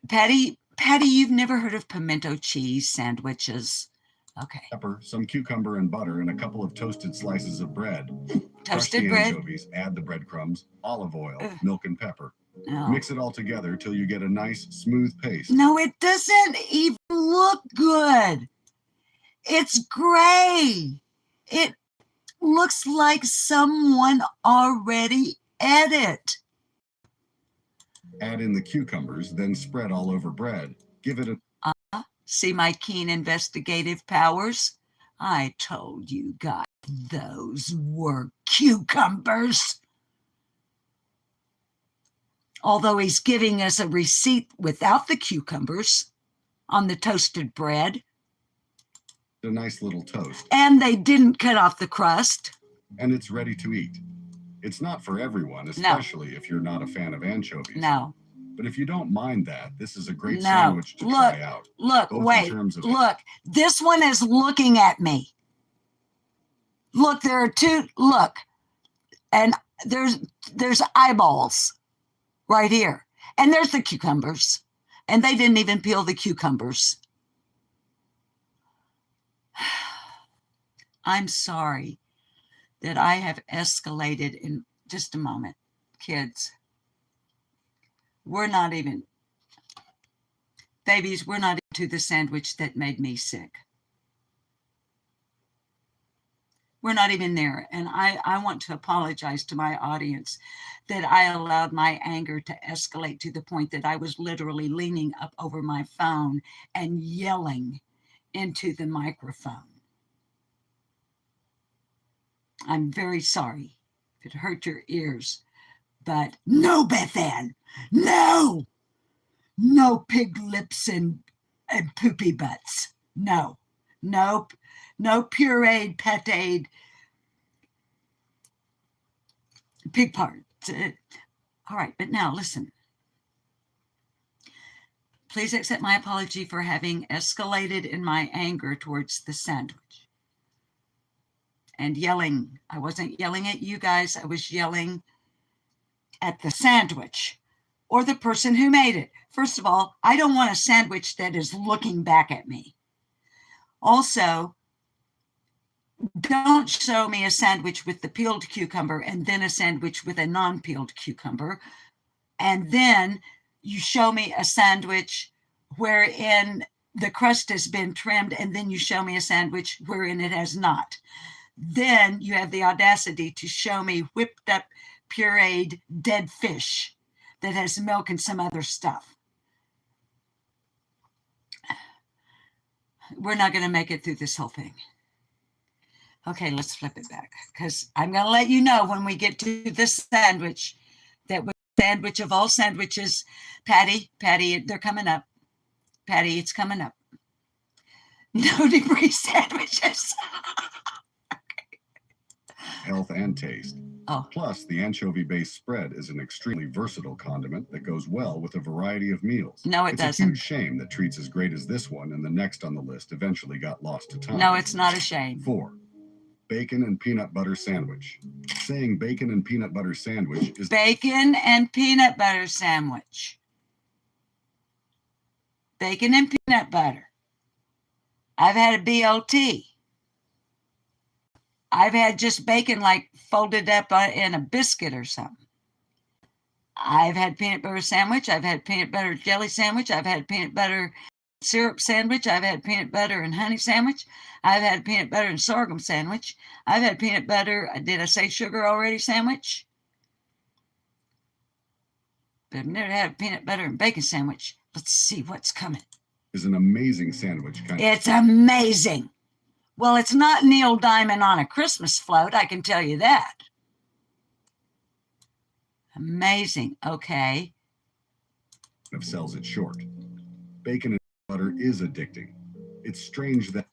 Patty, you've never heard of pimento cheese sandwiches. Okay. Pepper, some cucumber and butter, and a couple of toasted slices of bread. Toasted Crush the bread? anchovies, add the breadcrumbs, olive oil, milk, and pepper. No. Mix it all together till you get a nice, smooth paste. No, it doesn't even look good. It's gray. It looks like someone already ate it. Add in the cucumbers, then spread all over bread. Give it a... See my keen investigative powers? I told you guys those were cucumbers. Although he's giving us a receipt without the cucumbers on the toasted bread. a nice little toast, And they didn't cut off the crust. and it's ready to eat. It's not for everyone, especially if you're not a fan of anchovies. No. But if you don't mind that, this is a great No. sandwich to try out. Look, both in wait, terms of look. This one is looking at me. Look, there are two, look. And there's eyeballs right here. And there's the cucumbers. And they didn't even peel the cucumbers. I'm sorry that I have escalated in just a moment. Kids, we're not even, babies, we're not into the sandwich that made me sick. We're not even there. And I want to apologize to my audience that I allowed my anger to escalate to the point that I was literally leaning up over my phone and yelling into the microphone. I'm very sorry if it hurt your ears, but no, Beth Ann, no pig lips and poopy butts. No pureed, pateed pig parts. All right, but now listen. Please accept my apology for having escalated in my anger towards the sandwich. And yelling. I wasn't yelling at you guys. I was yelling at the sandwich or the person who made it. First of all, I don't want a sandwich that is looking back at me. Also, don't show me a sandwich with the peeled cucumber and then a sandwich with a non-peeled cucumber. And then you show me a sandwich wherein the crust has been trimmed, and then you show me a sandwich wherein it has not. Then you have the audacity to show me whipped up, pureed dead fish that has milk and some other stuff. We're not going to make it through this whole thing. Okay, let's flip it back, because I'm going to let you know when we get to this sandwich that was the sandwich of all sandwiches. Patty, they're coming up. Patty, it's coming up. No debris sandwiches. health and taste. Oh. Plus, the anchovy-based spread is an extremely versatile condiment that goes well with a variety of meals. No, it doesn't. It's a huge shame that treats as great as this one and the next on the list eventually got lost to time. No, it's not a shame. 4. Bacon and peanut butter sandwich. Saying bacon and peanut butter sandwich is... Bacon and peanut butter sandwich. Bacon and peanut butter. I've had a BLT. I've had just bacon like folded up in a biscuit or something. I've had peanut butter sandwich. I've had peanut butter jelly sandwich. I've had peanut butter syrup sandwich. I've had peanut butter and honey sandwich. I've had peanut butter and sorghum sandwich. I've had peanut butter, did I say sugar already, sandwich? But I've never had a peanut butter and bacon sandwich. Let's see what's coming. Is an amazing sandwich. It's amazing. Well, it's not Neil Diamond on a Christmas float, I can tell you that. Amazing. Okay. Sells it short. Bacon and butter is addicting. It's strange that...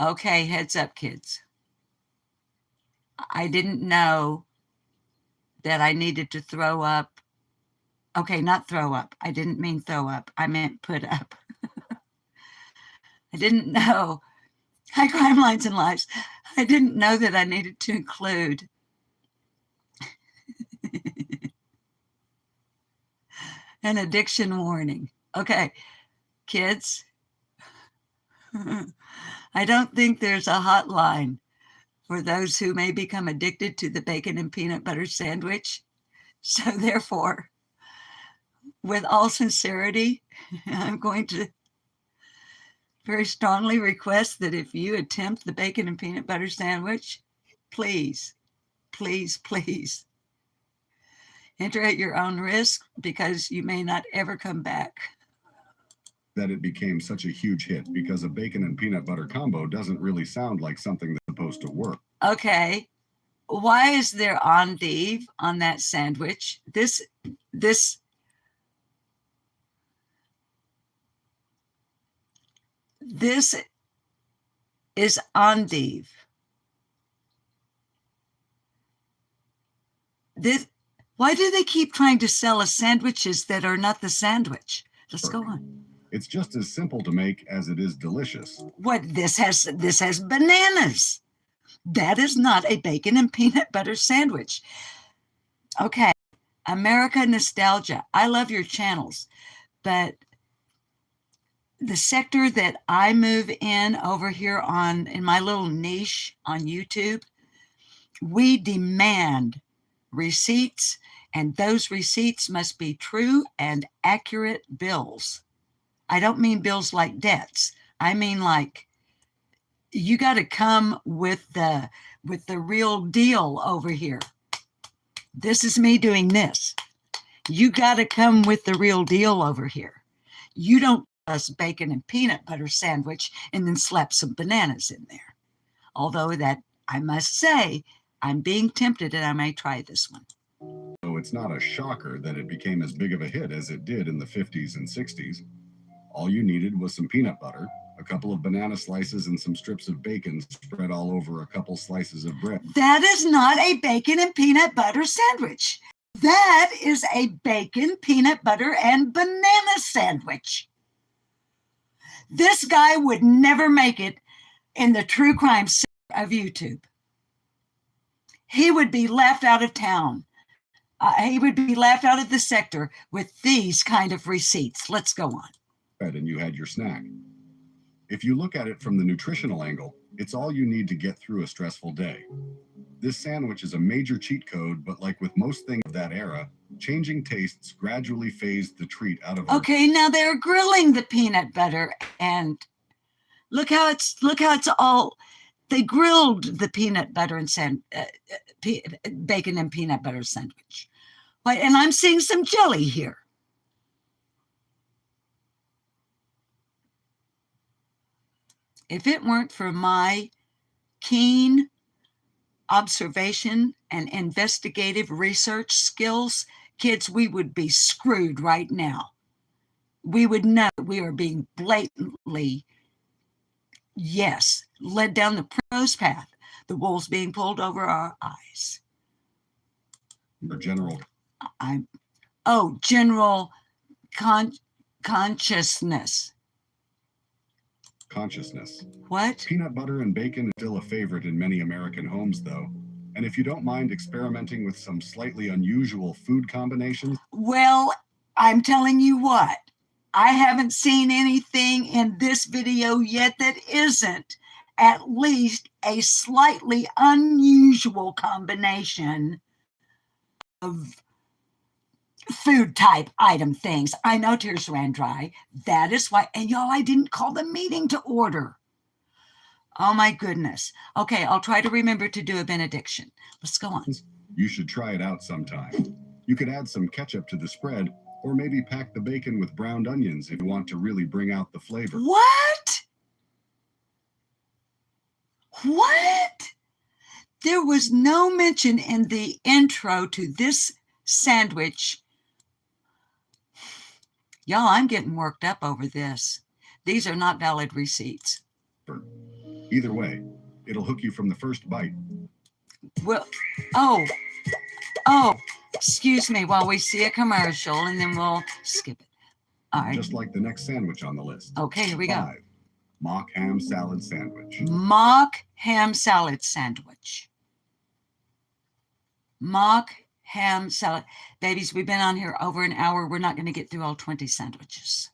Okay, heads up, kids. I didn't know that I needed to throw up. Okay, not throw up. I didn't mean throw up. I meant put up. I didn't know. Hi, Crime Lines and Lives. I didn't know that I needed to include an addiction warning. Okay, kids, I don't think there's a hotline for those who may become addicted to the bacon and peanut butter sandwich. So therefore, with all sincerity, I'm going to very strongly request that if you attempt the bacon and peanut butter sandwich, please, please, please enter at your own risk, because you may not ever come back. That it became such a huge hit because a bacon and peanut butter combo doesn't really sound like something that's supposed to work. Okay. Why is there endive on that sandwich? This is endive. Why do they keep trying to sell us sandwiches that are not the sandwich? Let's go on. It's just as simple to make as it is delicious. What this has bananas. That is not a bacon and peanut butter sandwich. Okay, America Nostalgia. I love your channels, but the sector that I move in over here in my little niche on YouTube, we demand receipts, and those receipts must be true and accurate bills. I don't mean bills like debts. I mean like you got to come with the real deal over here. This is me doing this. You got to come with the real deal over here. You don't us bacon and peanut butter sandwich and then slap some bananas in there. Although that, I must say, I'm being tempted and I may try this one. So it's not a shocker that it became as big of a hit as it did in the 50s and 60s. All you needed was some peanut butter, a couple of banana slices, and some strips of bacon spread all over a couple slices of bread. That is not a bacon and peanut butter sandwich. That is a bacon, peanut butter, and banana sandwich. This guy would never make it in the true crime sector of YouTube. He would be laughed out of town. He would be laughed out of the sector with these kind of receipts. Let's go on. And you had your snack. If you look at it from the nutritional angle, it's all you need to get through a stressful day. This sandwich is a major cheat code, but like with most things of that era, changing tastes gradually phased the treat out of Okay, now they're grilling the peanut butter, and look how it's all, they grilled the peanut butter and bacon and peanut butter sandwich. Right, and I'm seeing some jelly here. If it weren't for my keen observation and investigative research skills, kids, we would be screwed right now. We would know we are being blatantly, yes, led down the primrose path, the wool's being pulled over our eyes. General. General consciousness. Consciousness. What? Peanut butter and bacon is still a favorite in many American homes, though. And if you don't mind experimenting with some slightly unusual food combinations. Well, I'm telling you what, I haven't seen anything in this video yet that isn't at least a slightly unusual combination of food type item things. I know tears ran dry. That is why, and y'all, I didn't call the meeting to order. Oh my goodness. Okay, I'll try to remember to do a benediction. Let's go on. You should try it out sometime. You could add some ketchup to the spread, or maybe pack the bacon with browned onions if you want to really bring out the flavor. What? What? There was no mention in the intro to this sandwich. Y'all, I'm getting worked up over this. These are not valid receipts. Either way, it'll hook you from the first bite. Well, excuse me while we see a commercial and then we'll skip it. All right. Just like the next sandwich on the list. Okay, here we go. 5. Mock ham salad sandwich. Mock ham salad sandwich. Mock ham salad. Babies, we've been on here over an hour. We're not going to get through all 20 sandwiches.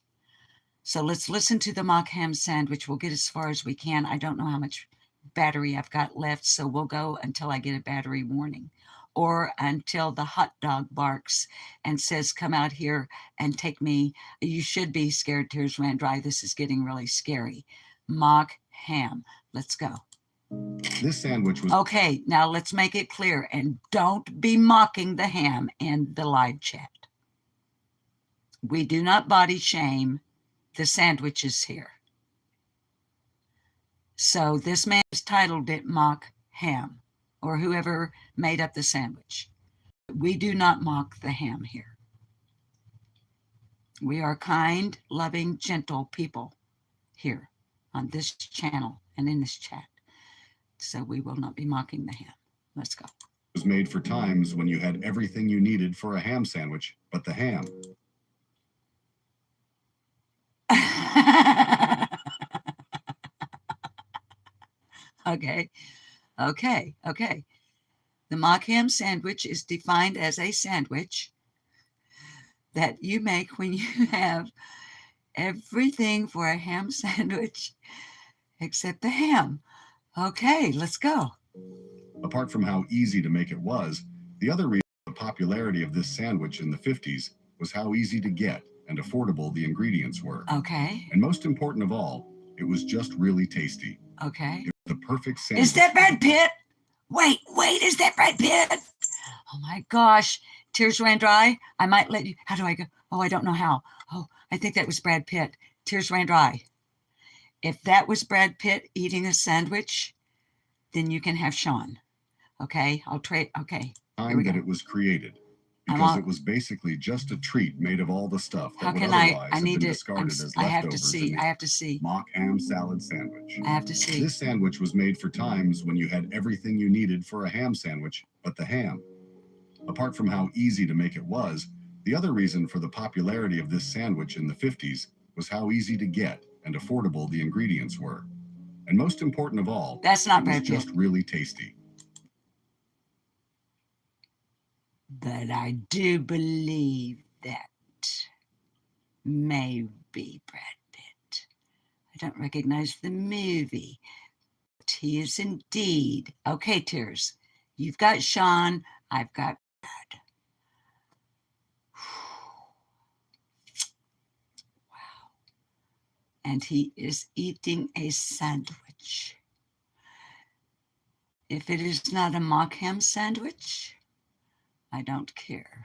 So let's listen to the mock ham sandwich. We'll get as far as we can. I don't know how much battery I've got left, so we'll go until I get a battery warning or until the hot dog barks and says, come out here and take me. You should be scared. Tears ran dry. This is getting really scary. Mock ham. Let's go. This sandwich was... Okay, now let's make it clear, and don't be mocking the ham in the live chat. We do not body shame the sandwiches here. So this man has titled it Mock Ham, or whoever made up the sandwich. We do not mock the ham here. We are kind, loving, gentle people here on this channel and in this chat. So we will not be mocking the ham. Let's go. Was made for times when you had everything you needed for a ham sandwich, but the ham. Okay. The mock ham sandwich is defined as a sandwich that you make when you have everything for a ham sandwich except the ham. Okay, let's go. Apart from how easy to make it was, the other reason for the popularity of this sandwich in the 50s was how easy to get and affordable the ingredients were. Okay. And most important of all, it was just really tasty. Okay. It was the perfect sandwich. Is that Brad Pitt? Wait, is that Brad Pitt? Oh my gosh. Tears ran dry. I might let you. How do I go? Oh, I don't know how. Oh, I think that was Brad Pitt. Tears ran dry. If that was Brad Pitt eating a sandwich, then you can have Sean. Okay, I'll trade. Okay. Time that it was created, because it was basically just a treat made of all the stuff that would otherwise have been discarded as leftovers. I have to see. Mock ham salad sandwich. I have to see. This sandwich was made for times when you had everything you needed for a ham sandwich, but the ham. Apart from how easy to make it was, the other reason for the popularity of this sandwich in the 50s was how easy to get and affordable the ingredients were. And most important of all, that's not it was just really tasty. But I do believe that may be Brad Pitt. I don't recognize the movie, but he is indeed. Okay, Tears. You've got Sean. I've got Brad. Wow. And he is eating a sandwich. If it is not a mock ham sandwich, I don't care.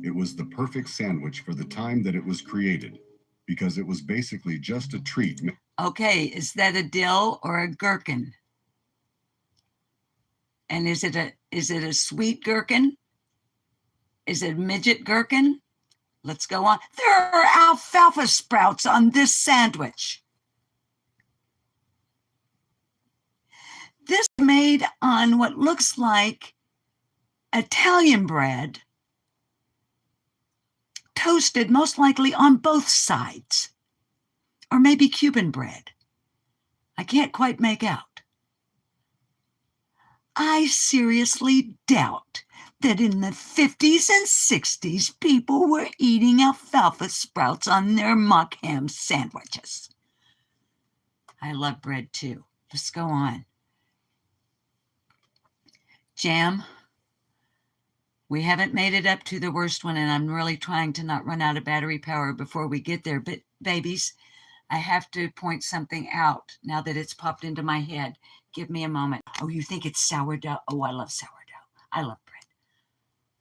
It was the perfect sandwich for the time that it was created, because it was basically just a treat. Okay, is that a dill or a gherkin? And is it a sweet gherkin? Is it a midget gherkin? Let's go on. There are alfalfa sprouts on this sandwich. This is made on what looks like Italian bread, toasted most likely on both sides, or maybe Cuban bread. I can't quite make out. I seriously doubt that in the 50s and 60s, people were eating alfalfa sprouts on their mock ham sandwiches. I love bread too. Let's go on. Jam, we haven't made it up to the worst one, and I'm really trying to not run out of battery power before we get there. But babies, I have to point something out now that it's popped into my head. Give me a moment. Oh, you think it's sourdough? Oh, I love sourdough. I love bread.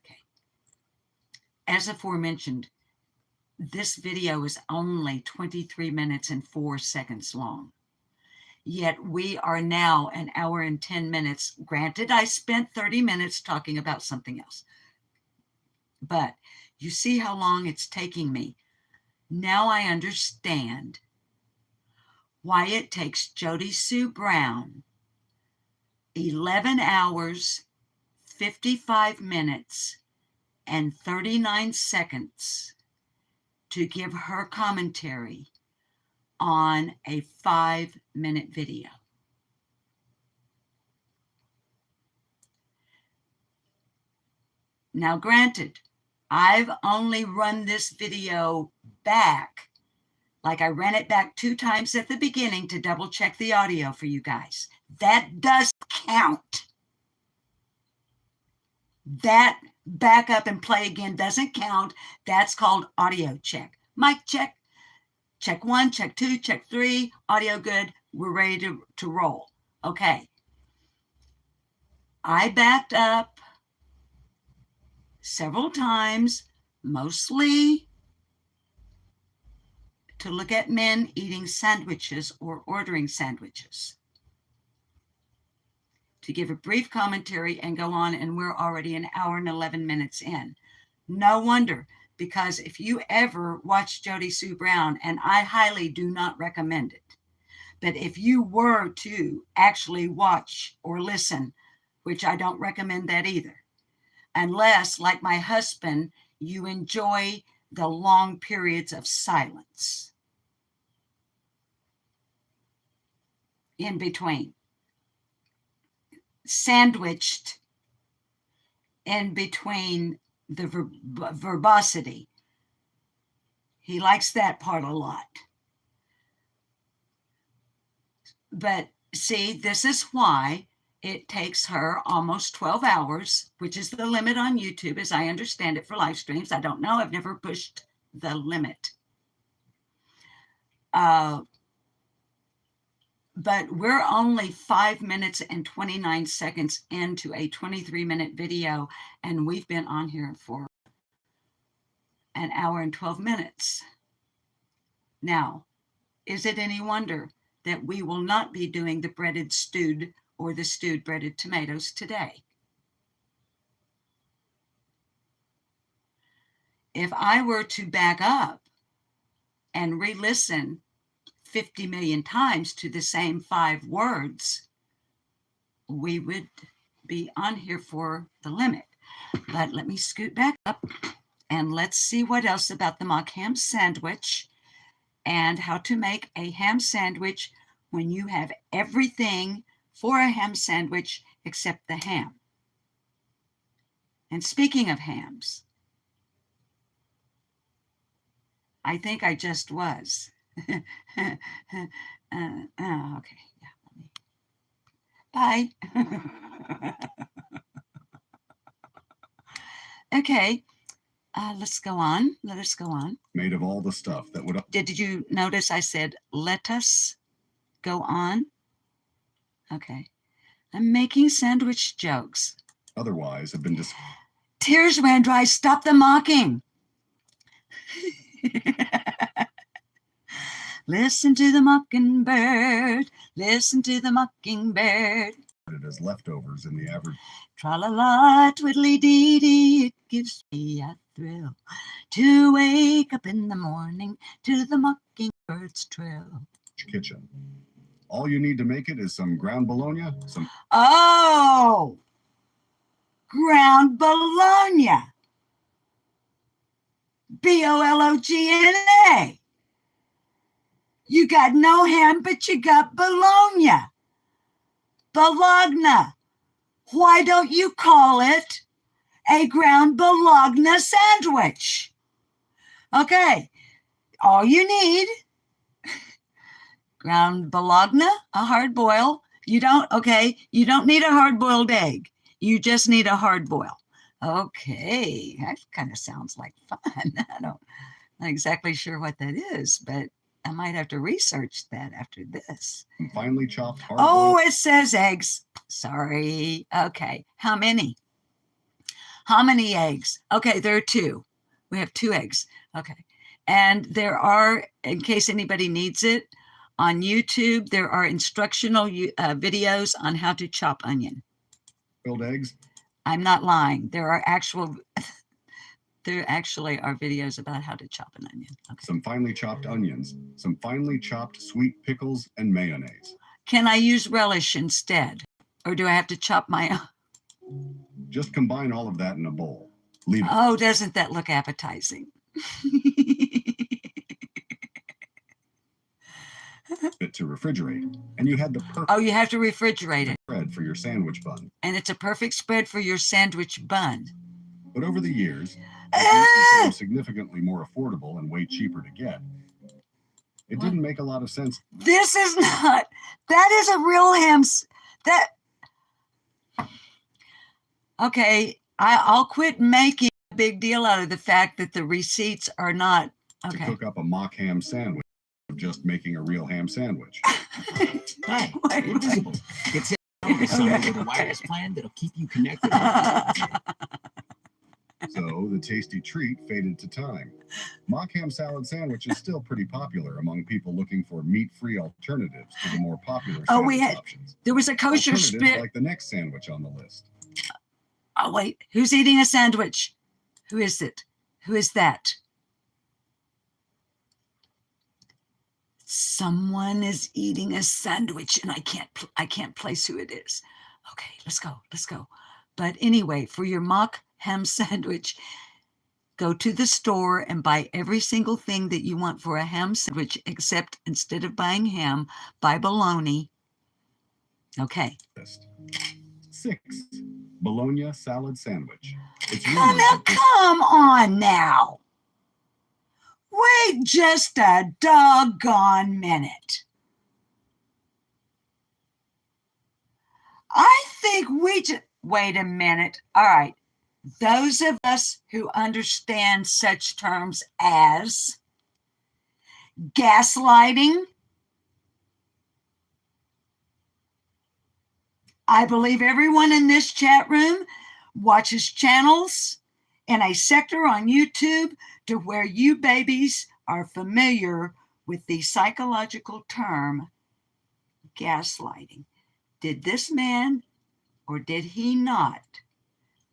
Okay. As aforementioned, this video is only 23 minutes and 4 seconds long. Yet we are now an hour and 10 minutes. Granted, I spent 30 minutes talking about something else. But you see how long it's taking me. Now I understand why it takes Jody Sue Brown 11 hours, 55 minutes, and 39 seconds to give her commentary on a 5-minute video. Now, granted, I've only run this video back, like I ran it back 2 times at the beginning to double check the audio for you guys. That does count. That back up and play again doesn't count. That's called audio check. Mic check. Check 1, check 2, check 3, audio good, we're ready to roll. Okay. I backed up several times, mostly to look at men eating sandwiches or ordering sandwiches, to give a brief commentary and go on, and we're already an hour and 11 minutes in. No wonder because if you ever watch Jody Sue Brown, and I highly do not recommend it, but if you were to actually watch or listen, which I don't recommend that either, unless, like my husband, you enjoy the long periods of silence in between, sandwiched in between the verbosity. He likes that part a lot. But see, this is why it takes her almost 12 hours, which is the limit on YouTube, as I understand it, for live streams. I don't know. I've never pushed the limit. But we're only 5 minutes and 29 seconds into a 23-minute video, and we've been on here for an hour and 12 minutes. Now, is it any wonder that we will not be doing the breaded stewed or the stewed breaded tomatoes today? If I were to back up and re-listen 50 million times to the same 5 words, we would be on here for the limit. But let me scoot back up and let's see what else about the mock ham sandwich and how to make a ham sandwich when you have everything for a ham sandwich except the ham. And speaking of hams, I think I just was. Okay, yeah. Bye. Okay, let's go on. Let us go on. Made of all the stuff that would... Did you notice I said, let us go on? Okay. I'm making sandwich jokes. Otherwise have been Tears ran dry. Stop the mocking. Listen to the mockingbird. Listen to the mockingbird. as leftovers in the average Tra-la-la, twiddly-dee-dee, it gives me a thrill to wake up in the morning to the mockingbird's trill. kitchen. All you need to make it is some ground bologna, some... Oh! Ground bologna. B-O-L-O-G-N-A. You got no ham, but you got bologna. Bologna. Why don't you call it a ground bologna sandwich? Okay, all you need, ground bologna, a hard boil. You don't need a hard boiled egg. You just need a hard boil. Okay, that kind of sounds like fun. Not exactly sure what that is, but I might have to research that after this. finely chopped hard Oh, boiled... it says eggs. Sorry. Okay. How many? How many eggs? Okay, there are 2. We have 2 eggs. Okay. And there are, in case anybody needs it, on YouTube, there are instructional videos on how to chop onion. boiled eggs. I'm not lying. There actually are videos about how to chop an onion. Okay. Some finely chopped onions, some finely chopped sweet pickles, and mayonnaise. Can I use relish instead? Or do I have to chop my own? Just combine all of that in a bowl. Leave it. Oh, doesn't that look appetizing? It to refrigerate, and you had the perfect... Oh, you have to refrigerate it. Spread for your sandwich bun. And it's a perfect spread for your sandwich bun. But over the years, it became significantly more affordable and way cheaper to get. It didn't make a lot of sense. This is not, that is a real ham. Okay, I'll quit making a big deal out of the fact that the receipts are not, to cook up a mock ham sandwich of just making a real ham sandwich. Hi, Invisible. It's something with a wireless plan that'll keep you connected. So the tasty treat faded to time. Mock ham salad sandwich is still pretty popular among people looking for meat-free alternatives to the more popular sandwich options. There was a kosher spit. Like the next sandwich on the list. Oh, wait, who's eating a sandwich? Who is it? Who is that? Someone is eating a sandwich, and I can't place who it is. Okay, let's go. But anyway, for your mock ham sandwich, go to the store and buy every single thing that you want for a ham sandwich, except instead of buying ham, buy bologna. Okay. 6. Bologna salad sandwich. It's Come rumored now, that this come on now. Wait just a doggone minute. I think we just, wait a minute. All right. Those of us who understand such terms as gaslighting, I believe everyone in this chat room watches channels in a sector on YouTube to where you babies are familiar with the psychological term gaslighting. Did this man, or did he not,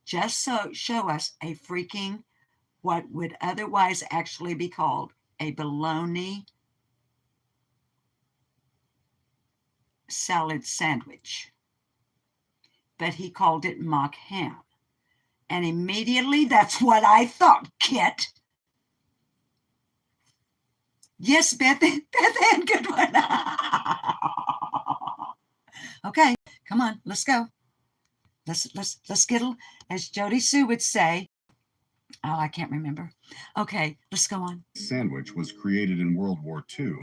just show us a freaking, what would otherwise actually be called a bologna salad sandwich? But he called it mock ham. And immediately, that's what I thought, Kit. Yes, Beth Ann, good one. Okay, come on, let's go. Let's get, as Jody Sue would say. Oh, I can't remember. Okay, let's go on. sandwich was created in World War II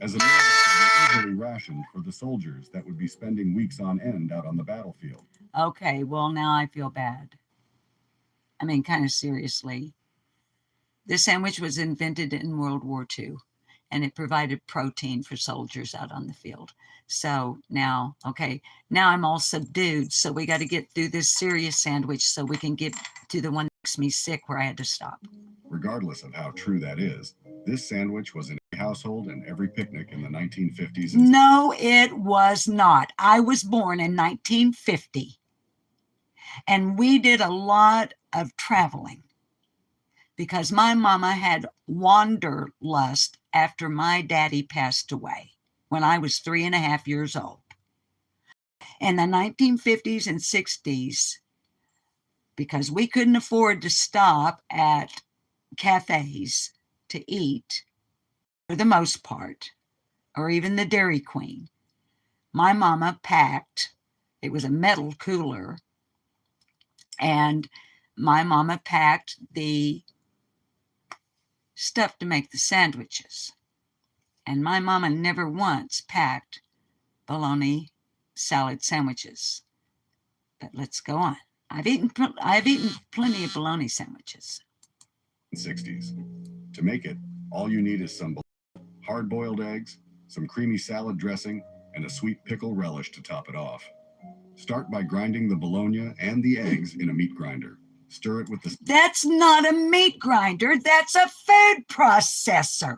as a meal that could be easily rationed for the soldiers that would be spending weeks on end out on the battlefield. Okay, well, now I feel bad. I mean, kind of seriously. This sandwich was invented in World War II, and it provided protein for soldiers out on the field. So now, okay, now I'm all subdued. So we got to get through this serious sandwich so we can get to the one that makes me sick where I had to stop. Regardless of how true that is, this sandwich was in every household and every picnic in the 1950s. No, it was not. I was born in 1950, and we did a lot of traveling because my mama had wanderlust after my daddy passed away when I was 3.5 years old. In the 1950s and 60s, because we couldn't afford to stop at cafes to eat, for the most part, or even the Dairy Queen, my mama packed, it was a metal cooler, and my mama packed the stuff to make the sandwiches. And my mama never once packed bologna salad sandwiches. But let's go on. I've eaten plenty of bologna sandwiches. 60s. To make it, all you need is some hard-boiled eggs, some creamy salad dressing, and a sweet pickle relish to top it off. Start by grinding the bologna and the eggs in a meat grinder. Stir it with the... That's not a meat grinder. That's a food processor.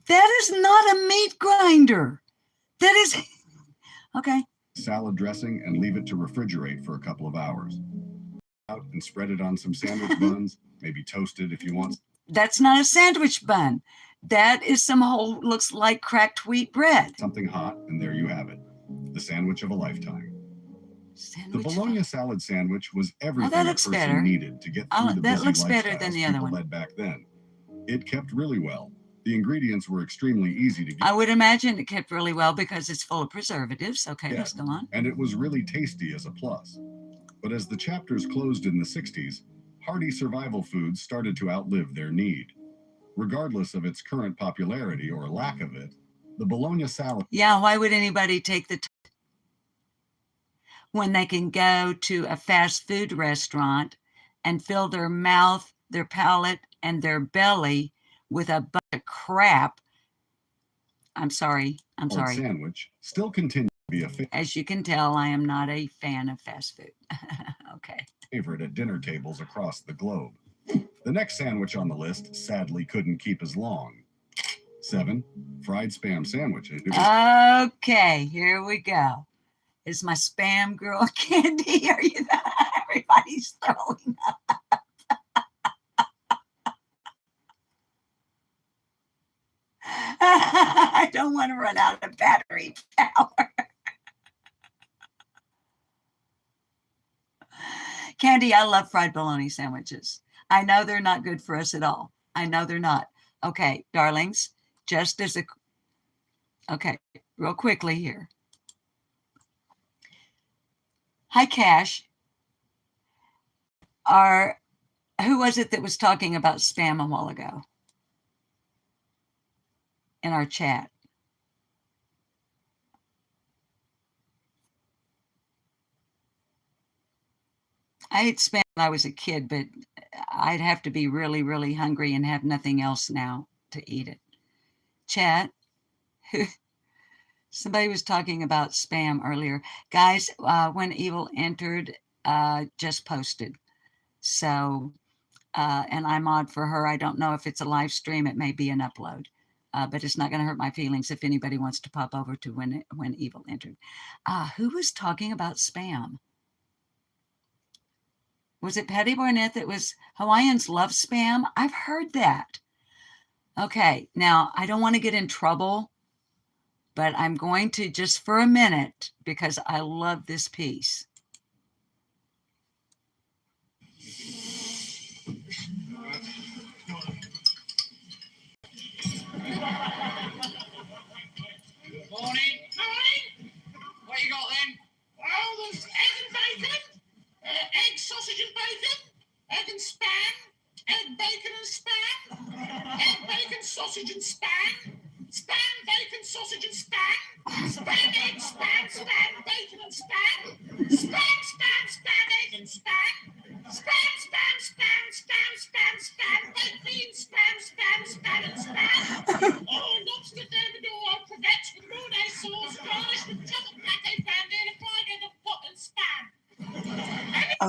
That is not a meat grinder. That is... Okay. salad dressing and leave it to refrigerate for a couple of hours. Out and spread it on some sandwich buns, maybe toast it if you want. That's not a sandwich bun. That is some whole, looks like cracked wheat bread. Something hot, and there you have it. The sandwich of a lifetime. Sandwich The bologna salad sandwich was everything that a looks person better. needed to get through the that busy looks better lifestyles than the other people one. led back then. It kept really well. The ingredients were extremely easy to get. I would imagine it kept really well because it's full of preservatives. Okay, Yeah. let's go on. And it was really tasty as a plus. But as the chapters closed in the 60s, hearty survival foods started to outlive their need. Regardless of its current popularity or lack of it, the bologna salad... Yeah, why would anybody take the time when they can go to a fast food restaurant and fill their mouth, their palate, and their belly with a bunch of crap? I'm sorry. sandwich still continues to be a As you can tell, I am not a fan of fast food. Okay. favorite at dinner tables across the globe. The next sandwich on the list sadly couldn't keep as long. 7. Fried Spam sandwiches. Okay, here we go. Is my spam girl Candy? Are you there? Everybody's throwing up. I don't want to run out of battery power. Candy, I love fried bologna sandwiches. I know they're not good for us at all. I know they're not. Okay, darlings, just as a, okay, real quickly here. Hi, Cash. Who was it that was talking about spam a while ago in our chat? I ate spam when I was a kid, but I'd have to be really, really hungry and have nothing else now to eat it. Chat, somebody was talking about spam earlier. Guys, When Evil Entered just posted. So, and I'm on for her. I don't know if it's a live stream. It may be an upload. But it's not going to hurt my feelings if anybody wants to pop over to When Evil Entered. Who was talking about spam? Was it Patty Barnett that was Hawaiians love spam? I've heard that. Okay, now I don't want to get in trouble, but I'm going to just for a minute because I love this piece. Morning. What you got then? Oh, there's egg and bacon, egg, sausage and bacon, egg and spam, egg, bacon and spam, egg, bacon, sausage and spam, spam, bacon, sausage and spam, spam, egg, spam, bacon and spam, spam, egg and spam, spam, baked beans, spam and spam. Oh, lobster thermidor, crevettes with Mornay sauce, garnished with chocolate pate brandy, and a fried egg of pot and spam.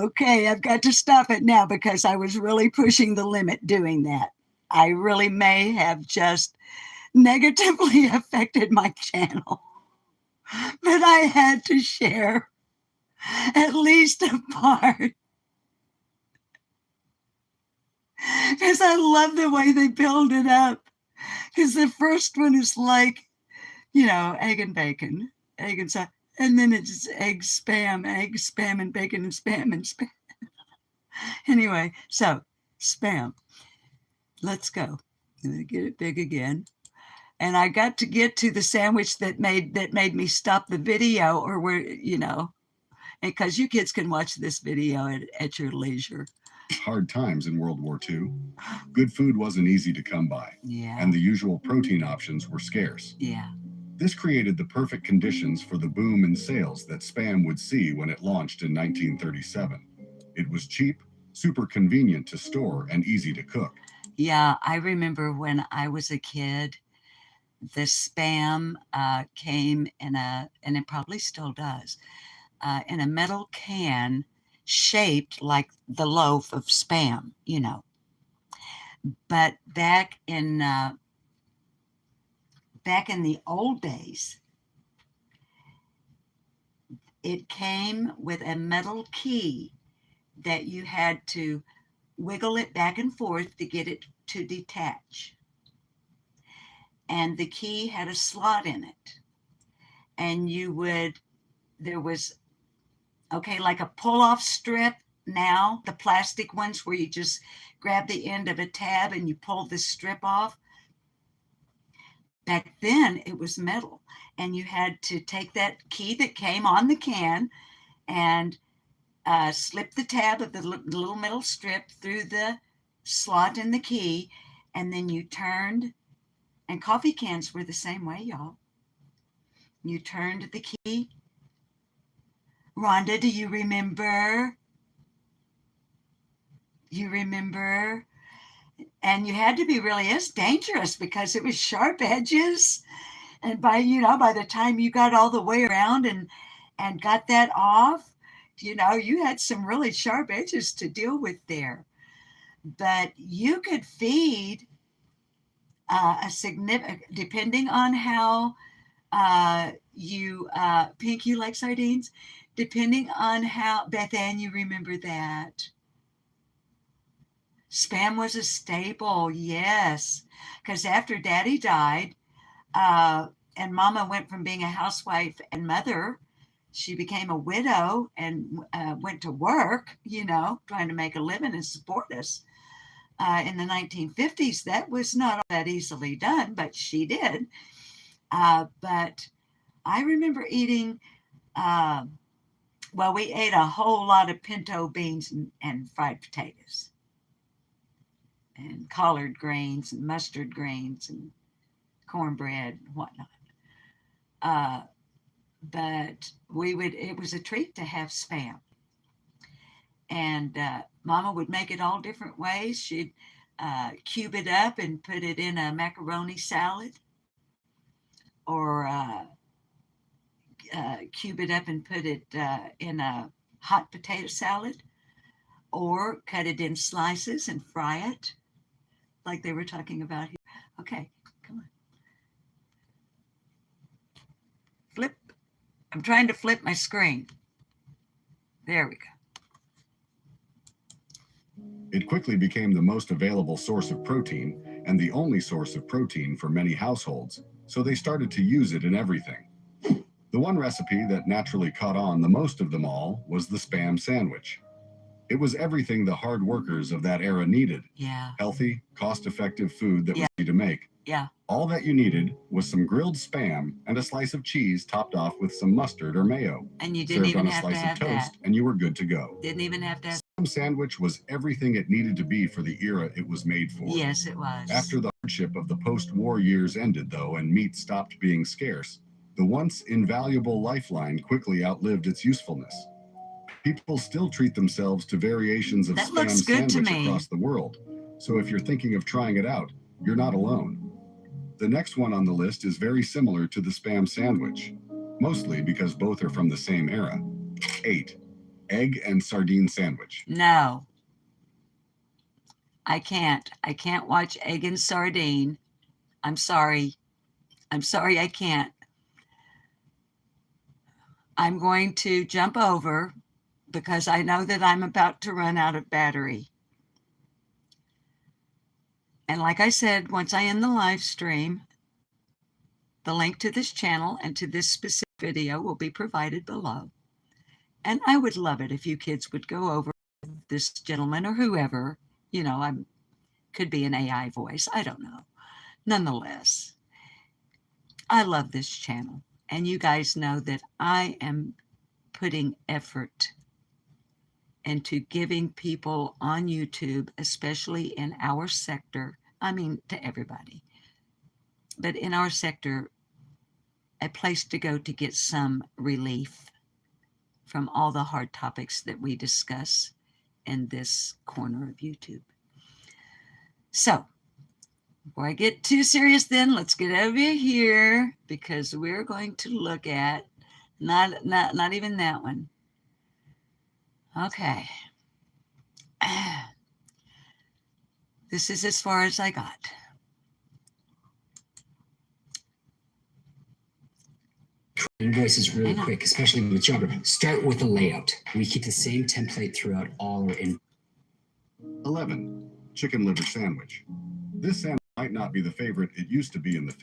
Okay, I've got to stop it now because I was really pushing the limit doing that. I really may have just negatively affected my channel, but I had to share at least a part because I love the way they build it up. Because the first one is like, egg and bacon, egg and stuff, and then it's egg, spam, and bacon, and spam. Anyway, so spam. Let's go. I'm gonna get it big again. And I got to get to the sandwich that made me stop the video, or where, because you kids can watch this video at your leisure. Hard times in World War II. Good food wasn't easy to come by, Yeah. and the usual protein options were scarce. Yeah. This created the perfect conditions for the boom in sales that Spam would see when it launched in 1937. It was cheap, super convenient to store, and easy to cook. Yeah, I remember when I was a kid, the Spam came in and it probably still does, in a metal can shaped like the loaf of Spam, But back in the old days, it came with a metal key that you had to wiggle it back and forth to get it to detach. And the key had a slot in it. And there was, like a pull-off strip now, the plastic ones where you just grab the end of a tab and you pull the strip off. Back then, it was metal. And you had to take that key that came on the can and slip the tab of the little metal strip through the slot in the key, and then you turned, and coffee cans were the same way, y'all. You turned the key. Rhonda, do you remember? You remember? And you had to be it's dangerous because it was sharp edges. And by the time you got all the way around and got that off, you had some really sharp edges to deal with there. But you could feed a significant, depending on how Pink, you like sardines? Depending on how, Beth Ann, you remember that. Spam was a staple, yes. Because after Daddy died, and Mama went from being a housewife and mother, she became a widow and went to work, trying to make a living and support us. In the 1950s, that was not that easily done, but she did. But I remember eating, we ate a whole lot of pinto beans and fried potatoes and collard greens and mustard greens and cornbread and whatnot. But it was a treat to have Spam. And Mama would make it all different ways. She'd cube it up and put it in a macaroni salad, or cube it up and put it in a hot potato salad, or cut it in slices and fry it, like they were talking about here. Okay, come on. Flip. I'm trying to flip my screen. There we go. It quickly became the most available source of protein and the only source of protein for many households, so they started to use it in everything. The one recipe that naturally caught on the most of them all was the Spam sandwich. It was everything the hard workers of that era needed. Yeah. Healthy, cost-effective food that was easy to make. Yeah. All that you needed was some grilled Spam and a slice of cheese topped off with some mustard or mayo. And you didn't even have to have served on a slice of toast, and you were good to go. Didn't even have to have. Spam sandwich was everything it needed to be for the era it was made for. Yes, it was. After the hardship of the post-war years ended, though, and meat stopped being scarce, the once invaluable lifeline quickly outlived its usefulness. People still treat themselves to variations of Spam sandwich across the world, so if you're thinking of trying it out, you're not alone. The next one on the list is very similar to the Spam sandwich, mostly because both are from the same era. 8. Egg and sardine sandwich. No. I can't. I can't watch egg and sardine. I'm sorry. I can't. I'm going to jump over because I know that I'm about to run out of battery. And like I said, once I end the live stream, the link to this channel and to this specific video will be provided below. And I would love it if you kids would go over this gentleman or whoever, I could be an AI voice. I don't know. Nonetheless, I love this channel. And you guys know that I am putting effort into giving people on YouTube, especially in our sector, to everybody, but in our sector, a place to go to get some relief from all the hard topics that we discuss in this corner of YouTube. So, before I get too serious then, let's get over here because we're going to look at, not even that one. Okay. This is as far as I got. Invoices really quick, especially with genre. Start with a layout. We keep the same template throughout all our in. 11. Chicken liver sandwich. This sandwich might not be the favorite it used to be in the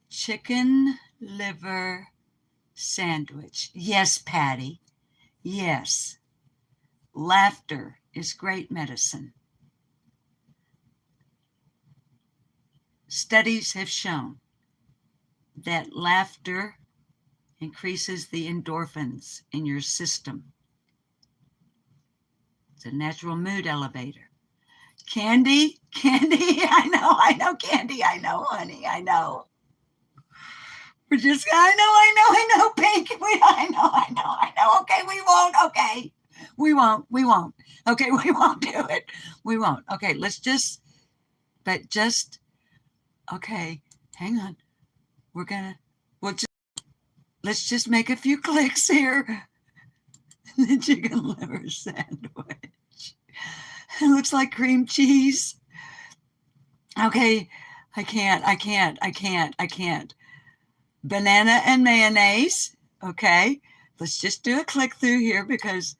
chicken liver sandwich. Yes, Patty. Yes. Laughter is great medicine. Studies have shown that laughter increases the endorphins in your system. It's a natural mood elevator. Candy, I know, Candy, I know, honey, I know. We're just, I know, Pink, I know, okay, we won't, okay, we won't, okay, we won't do it, we won't, okay, let's just, okay, hang on, let's just make a few clicks here. The chicken liver sandwich. It looks like cream cheese. Okay, I can't. banana and mayonnaise. Okay, let's just do a click through here because,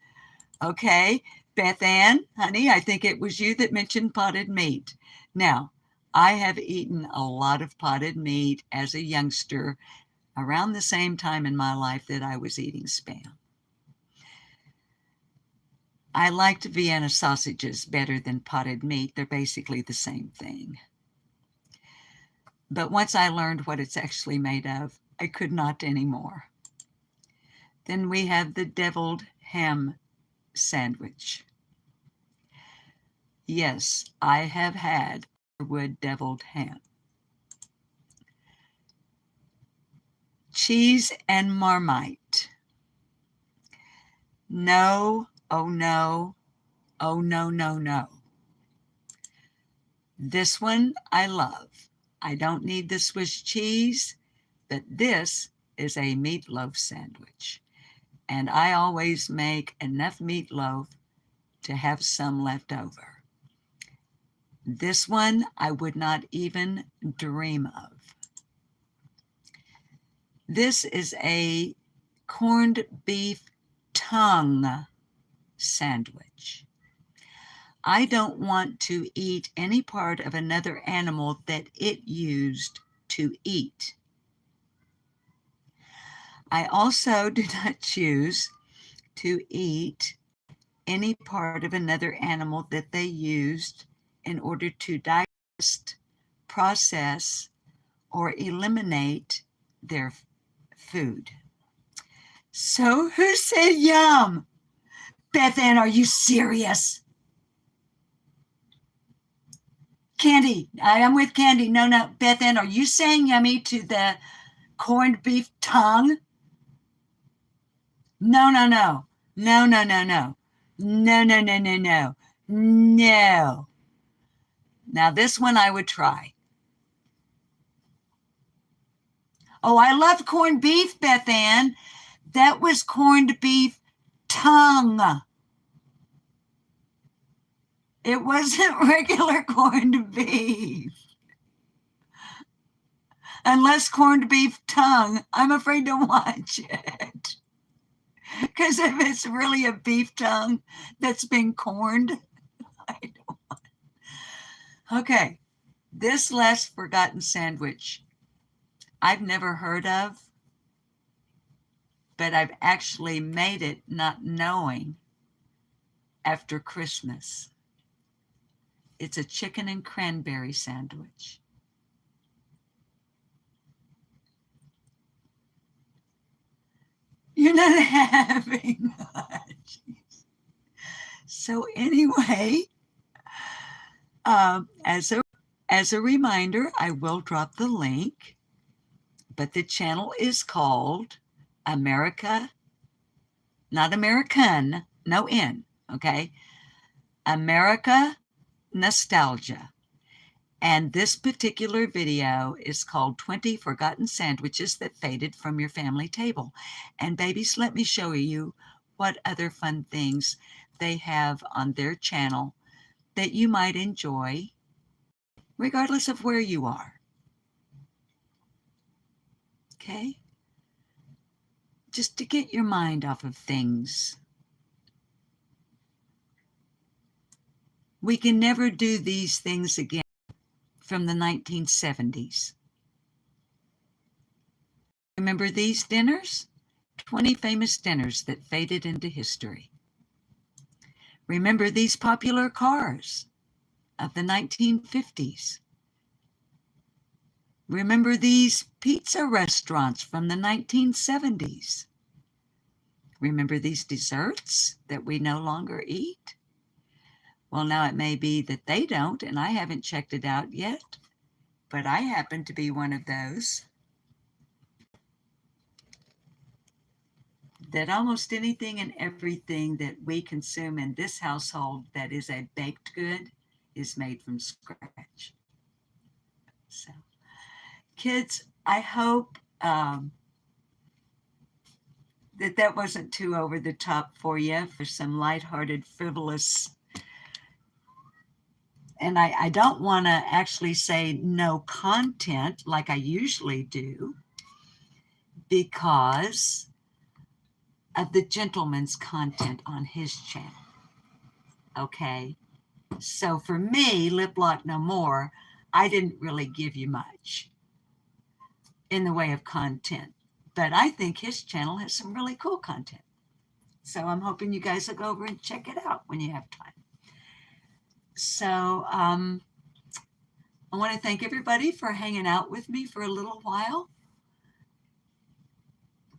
okay, Beth Ann, honey, I think it was you that mentioned potted meat. Now, I have eaten a lot of potted meat as a youngster around the same time in my life that I was eating Spam. I liked Vienna sausages better than potted meat. They're basically the same thing. But once I learned what it's actually made of, I could not anymore. Then we have the deviled ham sandwich. Yes, I have had wood deviled ham. Cheese and Marmite. No, oh no, oh no, no, no. This one I love. I don't need the Swiss cheese, but this is a meatloaf sandwich. And I always make enough meatloaf to have some left over. This one I would not even dream of. This is a corned beef tongue sandwich. I don't want to eat any part of another animal that it used to eat. I also do not choose to eat any part of another animal that they used in order to digest, process, or eliminate their food. So who said yum? Beth Ann, are you serious? Candy, I am with Candy. No, Beth Ann, are you saying yummy to the corned beef tongue? No. No. Now this one I would try. Oh, I love corned beef, Beth Ann. That was corned beef tongue. It wasn't regular corned beef. Unless corned beef tongue, I'm afraid to watch it. Because if it's really a beef tongue that's been corned, I don't want it. Okay, this last forgotten sandwich I've never heard of, but I've actually made it not knowing after Christmas. It's a chicken and cranberry sandwich. You're not having it. So anyway, as a reminder, I will drop the link, but the channel is called America, not American, no N, okay? America Nostalgia. And this particular video is called 20 Forgotten Sandwiches That Faded from Your Family Table. And babies, let me show you what other fun things they have on their channel that you might enjoy, regardless of where you are. Okay? Just to get your mind off of things. We can never do these things again from the 1970s. Remember these dinners? 20 famous dinners that faded into history. Remember these popular cars of the 1950s. Remember these pizza restaurants from the 1970s. Remember these desserts that we no longer eat? Well, now it may be that they don't, and I haven't checked it out yet, but I happen to be one of those. That almost anything and everything that we consume in this household that is a baked good is made from scratch. So, kids, I hope that wasn't too over the top for you, for some lighthearted, frivolous. And I don't want to actually say no content like I usually do, because of the gentleman's content on his channel. Okay? So for me, Lip Lock No More, I didn't really give you much in the way of content. But I think his channel has some really cool content. So I'm hoping you guys will go over and check it out when you have time. So I want to thank everybody for hanging out with me for a little while,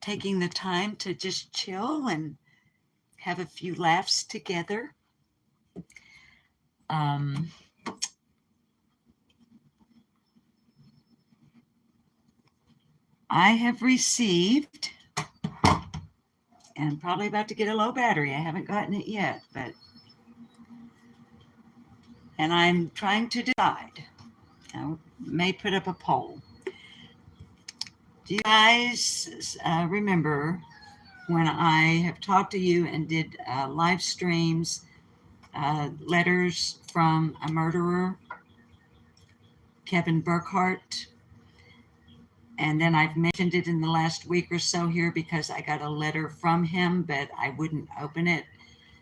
taking the time to just chill and have a few laughs together. I have received, and probably about to get a low battery. I haven't gotten it yet, and I'm trying to decide. I may put up a poll. Do you guys remember when I have talked to you and did live streams, letters from a murderer, Kevin Burkhardt? And then I've mentioned it in the last week or so here because I got a letter from him, but I wouldn't open it.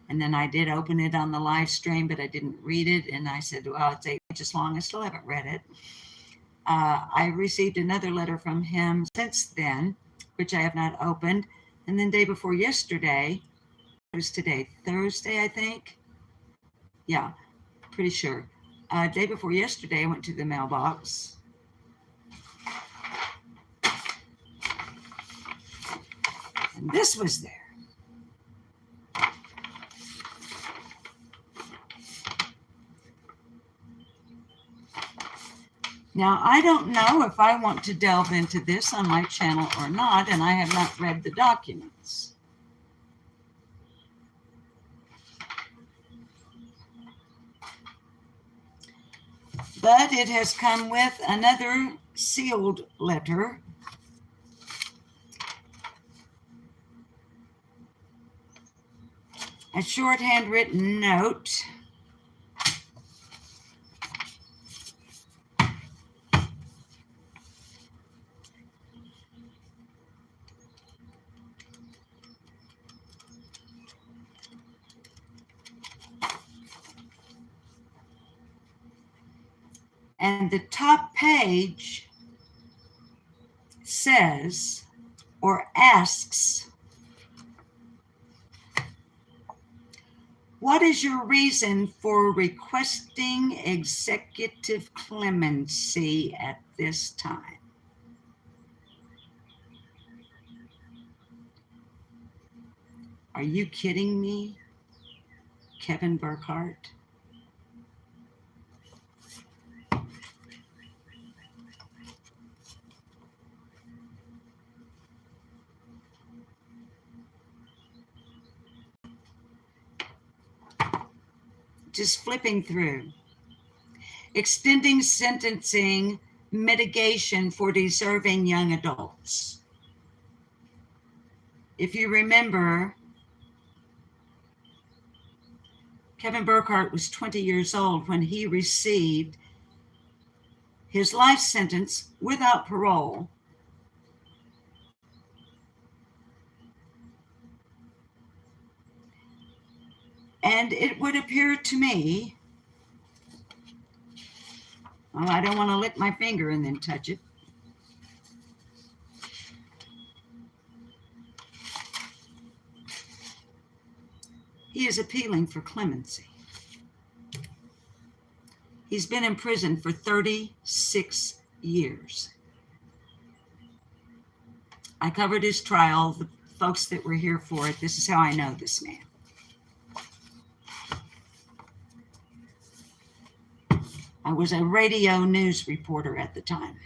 And then I did open it on the live stream, but I didn't read it. And I said, well, it's 8 inches long. I still haven't read it. I received another letter from him since then, which I have not opened. And then day before yesterday, it was today, Thursday, I think. Yeah, pretty sure. Day before yesterday, I went to the mailbox. And this was there. Now, I don't know if I want to delve into this on my channel or not, and I have not read the documents. But it has come with another sealed letter. A short handwritten note. And the top page says or asks, what is your reason for requesting executive clemency at this time? Are you kidding me, Kevin Burkhardt? Just flipping through. Extending sentencing mitigation for deserving young adults. If you remember, Kevin Burkhardt was 20 years old when he received his life sentence without parole. And it would appear to me, well, I don't want to lick my finger and then touch it. He is appealing for clemency. He's been in prison for 36 years. I covered his trial, the folks that were here for it. This is how I know this man. I was a radio news reporter at the time.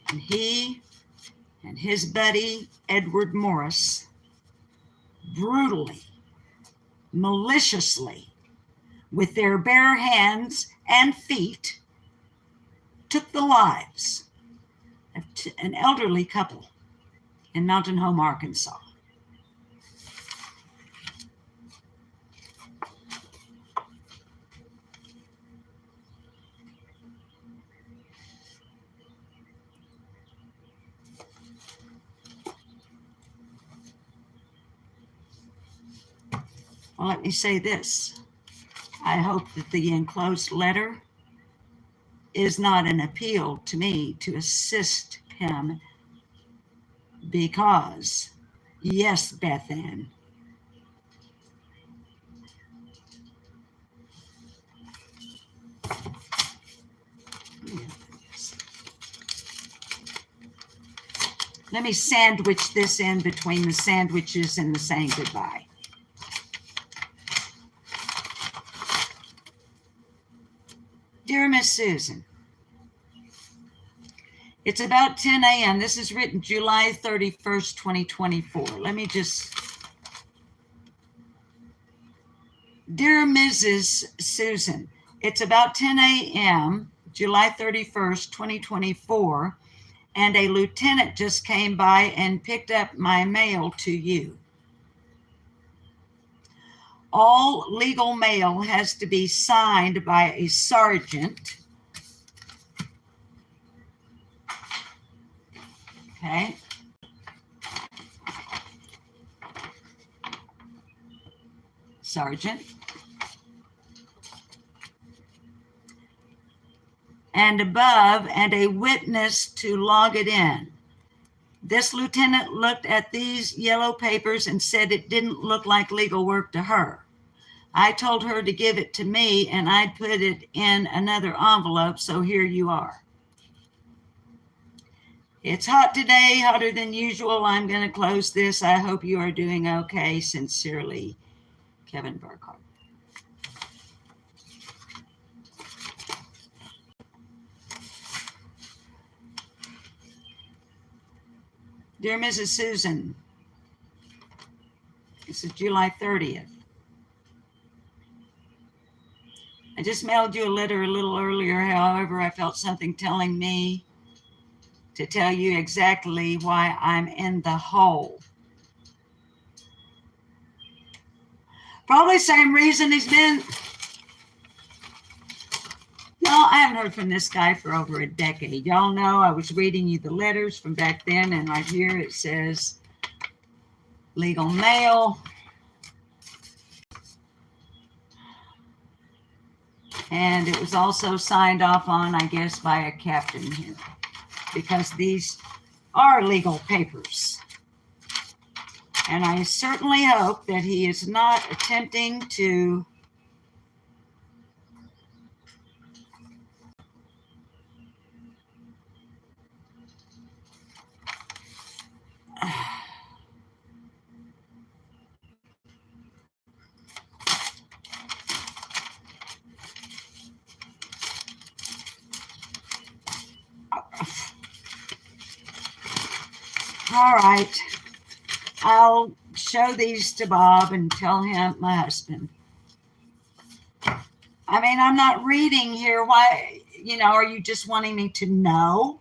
And he and his buddy, Edward Morris, brutally, maliciously, with their bare hands and feet, took the lives of an elderly couple in Mountain Home, Arkansas. Well, let me say this. I hope that the enclosed letter is not an appeal to me to assist him because, yes, Beth Ann, let me sandwich this in between the sandwiches and the saying goodbye. Dear Miss Susan, it's about 10 a.m. This is written July 31st, 2024. Let me just... Dear Mrs. Susan, it's about 10 a.m., July 31st, 2024, and a lieutenant just came by and picked up my mail to you. All legal mail has to be signed by a sergeant. Okay. Sergeant. And above, and a witness to log it in. This lieutenant looked at these yellow papers and said it didn't look like legal work to her. I told her to give it to me and I'd put it in another envelope, so here you are. It's hot today, hotter than usual. I'm going to close this. I hope you are doing okay. Sincerely, Kevin Burkhardt. Dear Mrs. Susan, this is July 30th. I just mailed you a letter a little earlier. However, I felt something telling me to tell you exactly why I'm in the hole. Probably same reason he's been. Y'all, I haven't heard from this guy for over a decade. Y'all know I was reading you the letters from back then, and right here it says legal mail. And it was also signed off on, I guess, by a captain here, because these are legal papers. And I certainly hope that he is not attempting to all right, I'll show these to Bob and tell him, my husband. I mean, I'm not reading here. Why, are you just wanting me to know?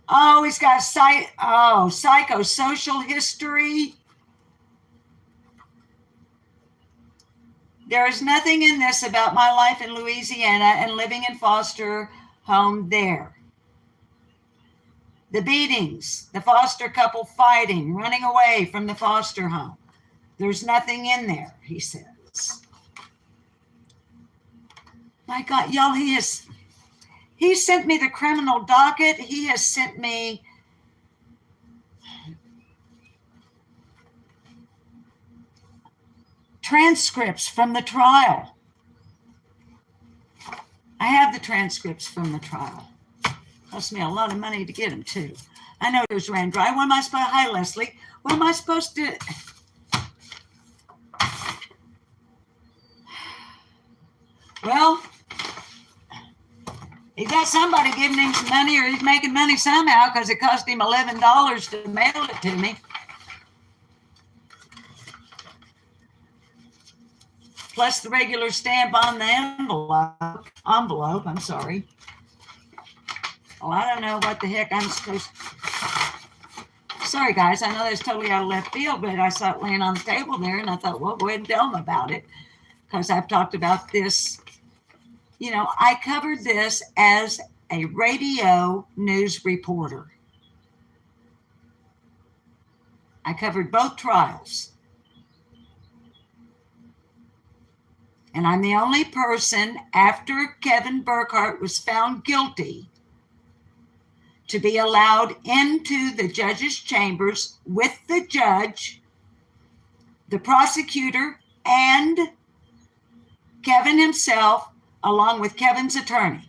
Oh, he's got psychosocial history. There is nothing in this about my life in Louisiana and living in foster home there. The beatings, the foster couple fighting, running away from the foster home. There's nothing in there, he says. My God, y'all, he sent me the criminal docket. He has sent me transcripts from the trial. I have the transcripts from the trial. Cost me a lot of money to get them too. I know yours ran dry. What am I supposed to? Hi, Leslie. What am I supposed to? Well, he got somebody giving him some money, or he's making money somehow, because it cost him $11 to mail it to me. Plus the regular stamp on the envelope. I'm sorry. Well, I don't know what the heck I'm supposed to. Sorry, guys. I know that's totally out of left field, but I saw it laying on the table there, and I thought, well, go ahead and tell them about it, because I've talked about this. I covered this as a radio news reporter. I covered both trials. And I'm the only person after Kevin Burkhart was found guilty to be allowed into the judge's chambers with the judge, the prosecutor, and Kevin himself, along with Kevin's attorney.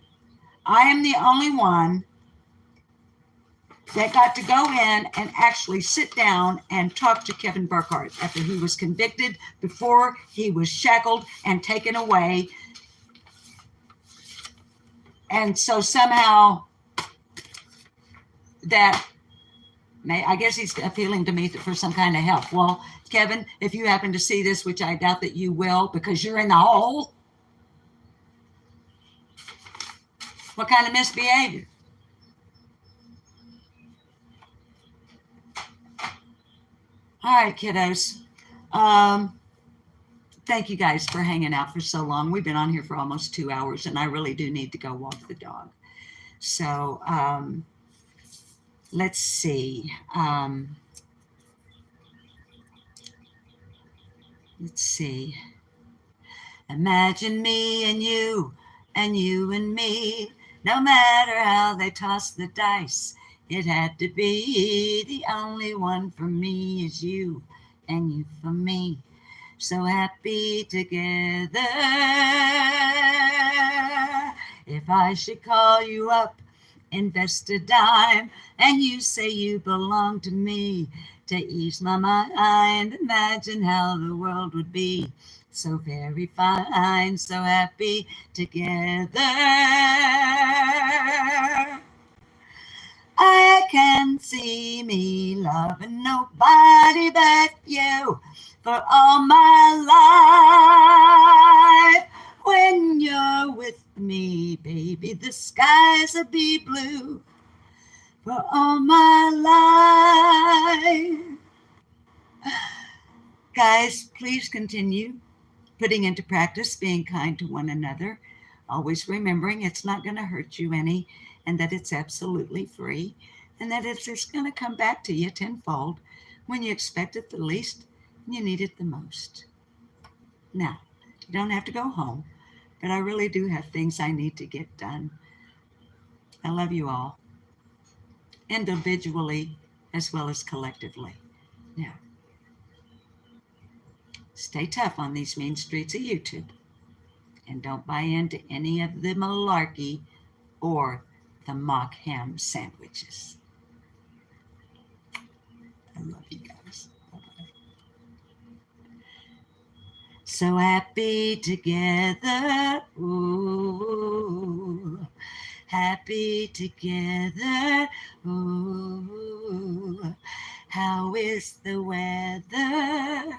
I am the only one that got to go in and actually sit down and talk to Kevin Burkhart after he was convicted, before he was shackled and taken away. And so somehow I guess he's appealing to me for some kind of help. Well, Kevin, if you happen to see this, which I doubt that you will because you're in the hole, what kind of misbehavior? All right, kiddos. Thank you guys for hanging out for so long. We've been on here for almost 2 hours, and I really do need to go walk the dog. So let's see. Let's see. Imagine me and you and me. No matter how they toss the dice, it had to be. The only one for me is you, and you for me. So happy together. If I should call you up, invest a dime, and you say you belong to me, to ease my mind, imagine how the world would be. So very fine, so happy together. I can see me loving nobody but you for all my life. When you're with me, baby, the skies will be blue for all my life. Guys, please continue putting into practice being kind to one another, always remembering it's not going to hurt you any, and that it's absolutely free, and that it's just going to come back to you tenfold when you expect it the least and you need it the most. Now, you don't have to go home, but I really do have things I need to get done. I love you all, individually as well as collectively. Now, stay tough on these mean streets of YouTube, and don't buy into any of the malarkey or the mock ham sandwiches. I love you guys. Bye-bye. So happy together, ooh, happy together, ooh, how is the weather?